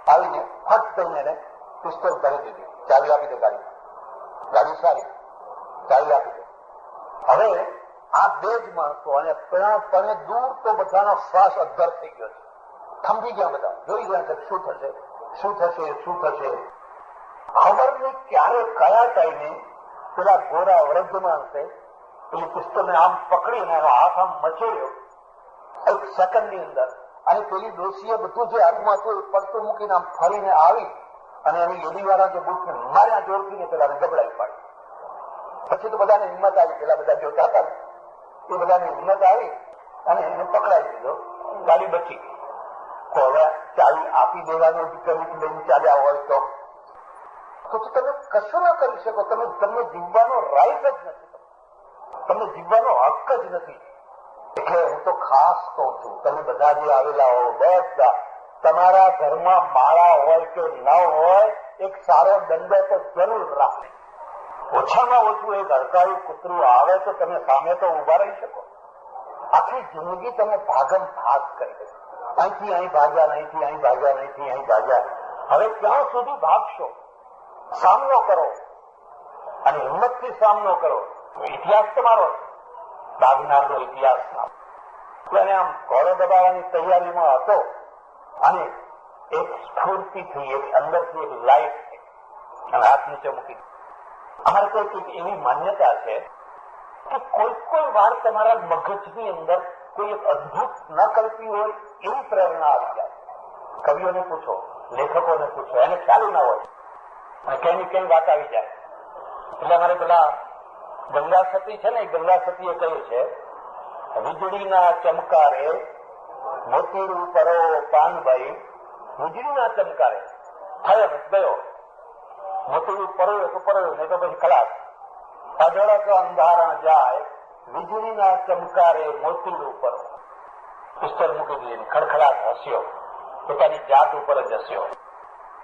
આવીને ફટ થઈને એને પિસ્તોલ ભરી દીધી. ચાવી આપી દે ગાડી, ગાડી સારી, ચાવી આપી દે. હવે આ બે જ માણસો, અને પણ દૂર તો બધાનો શ્વાસ અદ્ધર થઈ ગયો છે. થંભી ગયા બધા, જોઈ ગયા કે શું થશે, શું થશે, શું થશે. ખબર નહીં ક્યારે કયા ટાઈમે પેલા ગોરા વૃદ્ધ માણસે પેલી પિસ્તોલને આમ પકડીને એનો હાથ આમ મચેડ્યો એક સેકન્ડની અંદર. અને પેલી ડોસીએ બધું જે હાથમાં હતું એ પડતું મૂકીને આમ ફરીને આવી અને એની એડીવાળા જે બુટને માર્યા જોડતીને પેલાને ગબડાવી પાડી. પછી તો બધાને હિંમત આવી, પેલા બધા જોતા હતા એ બધાને હિંમત આવી અને એને પકડાઈ દીધો. ગાડી બચી ગઈ. તો હવે ચાવી આપી દેવાનો કરી લઈને ચાલ્યા હોય તો તમે કશું ના કરી શકો. તમને જીવવાનો રાઈટ જ નથી, તમને જીવવાનો હક જ નથી. એટલે હું તો ખાસ કહું છું, તમે બધા જે આવેલા હો, બધા તમારા ઘરમાં માળા હોય કે ન હોય, એક સારો દંડો તો જરૂર રાખે. ઓછામાં ઓછું એક હડકાયું કૂતરું આવે તો તમે સામે તો ઉભા રહી શકો. આખી જિંદગી તમે ભાગમ ભાગ કરી દો. અહીંથી અહીં ભાગ્યા, અહીંથી અહીં ભાગ્યા, અહીંથી અહીં ભાગ્યા. હવે ક્યાં સુધી ભાગશો? સામનો કરો અને હિંમતથી સામનો કરો. ઇતિહાસ તમારો ભાગનારનો ઇતિહાસ ના. એને આમ ઘોડો દબાવવાની તૈયારીમાં હતો અને એક સ્ફૂર્તિથી, એક અંદરથી એક લાઈટ અને હાથ નીચે મૂકી. અમારે કોઈ એવી માન્યતા છે કે કોઈ વાર તમારા મગજની અંદર કોઈ એક અદભુત ન કલ્પી હોય એવી પ્રેરણા આવી જાય. કવિઓને પૂછો, લેખકોને પૂછો, એને ખ્યાલ ના હોય અને કઈ કઈ વાત આવી જાય. એટલે અમારે પેલા ગંગા સતી છે ને, ગંગા સતીએ કહ્યું છે, વીજળીના ચમકારે મોતીડું પરો પાનભાઈ, વીજળીના ચમકારે થયો ને ગયો, મોતીડું પરોયો તો પરોયો, નહીં તો પછી ખલાસ. અજળક અંધારા જાય, વીજળીના ચમકારે મોતીડું પરો. પિસ્તોલ મૂકી દીધી, ખડખડાટ હસ્યો, પોતાની જાત ઉપર જ હસ્યો.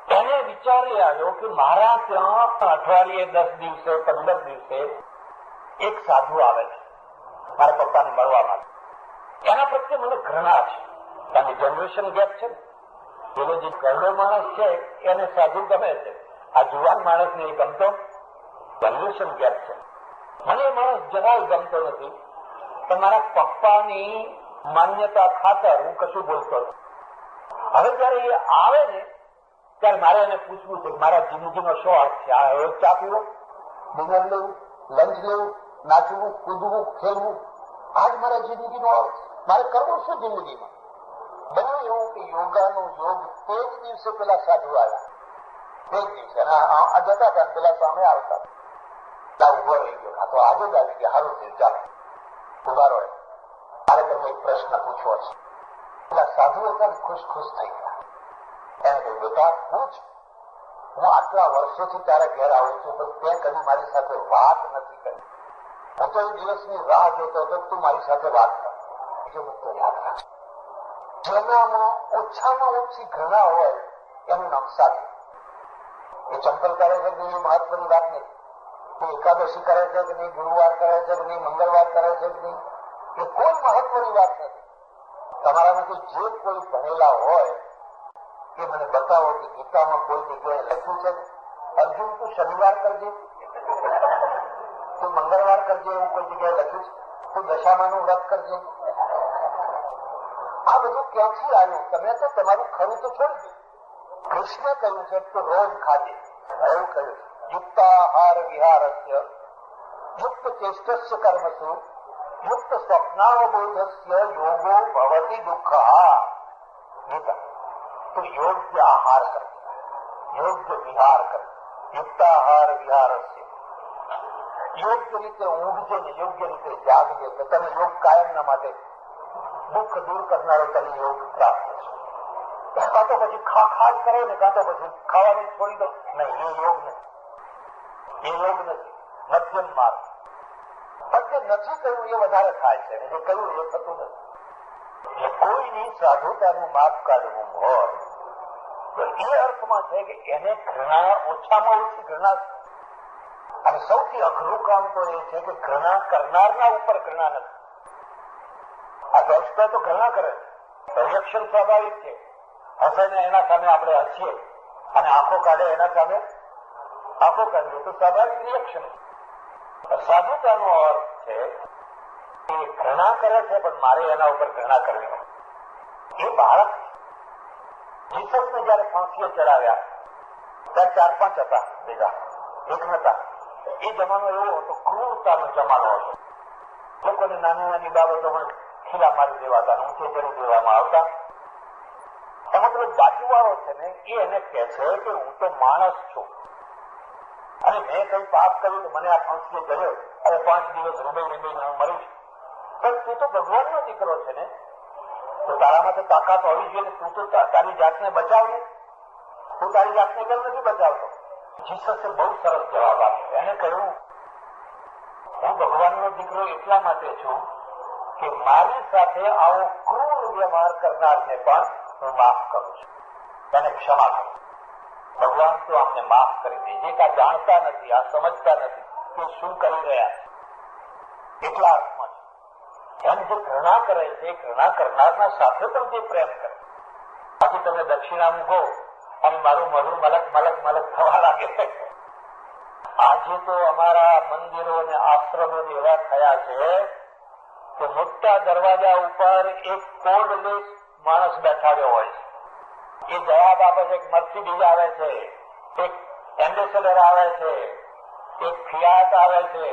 એને વિચારી આવ્યો કે મારા ત્યાં અઠવાડિયે 10 દિવસે 15 દિવસે એક સાધુ આવે છે મારા પપ્પાને મળવા માટે. એના પ્રત્યે મને ઘૃણા છે, કારણ કે જનરેશન ગેપ છે ને. પેલો જે કરડો માણસ છે એને સાધુ ગમે છે, આ જુવાન માણસને એ ગમતો જનરેશન ગેપ છે. મને એ માણસ જરાય ગમતો નથી, પણ મારા પપ્પાની માન્યતા ખાતર હું કશું બોલતો નથી. હવે જયારે એ આવે ને ત્યારે મારે એને પૂછવું છે કે મારા જિંદગીનો શો અર્થ છે. આ હવે ચા પીવો, ડિનર લેવું, લંચ લેવું, નાચવું, કૂદવું, ખેલવું, આજ મારા જિંદગીનો અર્થ. મારે કરવું શું જિંદગીમાં? બન્યું એવું કે યોગાનો યોગ તે જ દિવસે પેલા સાધુ આવ્યા, તે જ દિવસે જતા હતા, પેલા સામે આવતા ઉભો રહી ગયો. આ તો આજે જ આવી ગયા, સારું થયું, ચાલો ઉભા રહો, મારે તમને એક પ્રશ્ન પૂછવો છે. પેલા સાધુ હતા ને ખુશ ખુશ થઈ ગયા. એને કહ્યું, બેટા પૂછ, હું આટલા વર્ષોથી તારા ઘેર આવું છું, પણ તે કદી મારી સાથે વાત નથી કરી. હું તો એ દિવસની રાહ જોતો હતો તું મારી સાથે વાત કર. બીજો મુદ્દો યાદ રાખ, જેનામાં ઓછામાં ઓછી ઘૃણા હોય એનું નામ સાધુ. એ ચંપલ કરે છે કે એ મહત્વની વાત નથી, એ એકાદશી કરે છે કે નહીં, ગુરુવાર કરે છે કે નહીં, મંગળવાર કરે છે કે નહીં, એ કોઈ મહત્વની વાત નથી. તમારામાંથી જે કોઈ ભણેલા હોય એ મને બતાવો કે ગીતામાં કોઈ જગ્યાએ લખ્યું છે અર્જુન તું શનિવાર કરજે, તું મંગળવાર કરજે, એવું કોઈ જગ્યાએ લખ્યું છે? તું દશામાનું વ્રત કરજે. આ બધું ક્યાંથી આવ્યું? તમે તો તમારું ખરું તો છોડી દો. કૃષ્ણે કહ્યું છે તો રોજ ખાજે, એવું કહ્યું. યુક્તાહાર વિહારસ્ય યુક્ત ચેષ્ટસ્ય કર્મસુ યુક્ત સ્વપ્નાવબોધસ્ય યોગો ભવતિ દુઃખા. ગીતા તો યોગ્ય આહાર કરે, યોગ્ય વિહાર કરે. યુક્તાહાર વિહારસ્ય, યોગ્ય રીતે ઊંઘજો ને યોગ્ય રીતે જાગજો તો તમે યોગ કાયમના માટે દુઃખ દૂર કરનારો તમે યોગ પ્રાપ્ત થશે. કાં તો પછી ખા જ કરો ને, કાં તો પછી ખાવાનું છોડી દો. નહીં, એ યોગ નથી, એ યોગ નથી, મધ્યમ માર્ગ. પણ જે નથી કહ્યું એ વધારે થાય છે, જે કહ્યું એ થતું નથી. કોઈની સાધુતાનું માપ કાઢવું હોય તો એ અર્થમાં છે કે એને ઘૃણા ઓછામાં ઓછી ઘૃણા. અને સૌથી અઘરું કામ તો એ છે કે ઘૃણા કરનારના ઉપર ઘૃણા નથી. આ દોષતા તો ઘૃણા કરે છે, રિએક્શન સ્વાભાવિક છે. હશે ને એના સામે આપણે હસીએ અને આંખો કાઢે એના સામે આંખો કાઢીએ તો સ્વાભાવિક રિએક્શન. સાધુતાનો અર્થ છે એ ઘૃણા કરે છે પણ મારે એના ઉપર ઘૃણા કરવી. એ બાળક જીસસને જયારે ફાંસીએ ચડાવ્યા ત્યારે 4-5 હતા ભેગા, એક નતા. એ જમાનો એવો હતો, ક્રૂરતાનો જમાનો હતો. લોકોને નાની નાની બાબતોમાં ખીલા મારી દેવાતા, ઊંચે ચડી દેવામાં આવતા. એમાં પેલો બાજુવાળો છે ને એ એને કહે છે કે હું તો માણસ છું અને મેં કઈ પાપ કર્યું તો મને આ ફાંસીએ ચડ્યો, અને 5 દિવસ રૂબાઈ હું મરીશ. પણ તું તો ભગવાનનો દીકરો છે ને, તો તારામાં તો તાકાત હોવી જોઈએ. તું તો તારી જાતને બચાવને, તું તારી જાતને કેમ નથી બચાવતો? જીસસે બહુ સરસ જવાબ આપ્યો. એને કહ્યું હું ભગવાનનો દીકરો એટલા માટે છું કે મારી સાથે આવો ક્રૂર વ્યવહાર કરનારને પણ હું માફ કરું છું, તેને ક્ષમા કરું. ભગવાન તો અમને માફ કરી દે. જે કા જાણતા નથી, આ સમજતા નથી કે શું કરી રહ્યા છે, એટલા અર્થમાં છે. એમ જે ઘૃણા કરે છે, ઘૃણા કરનારના સાથે પણ જે પ્રેમ કરે. બાકી તમે દક્ષિણા મૂકો અને મારું મોઢું મલક મલક મલક થવા લાગે. આજે તો અમારા મંદિરો અને આશ્રમો એવા થયા છે કે મોટા દરવાજા ઉપર એક કોડલેસ માણસ બેઠાડ્યો હોય છે. એ જવાબ આપે છે, એક મર્સિડીઝ આવે છે, એક એમ્બેસેડર આવે છે, એક ફિયાટ આવે છે,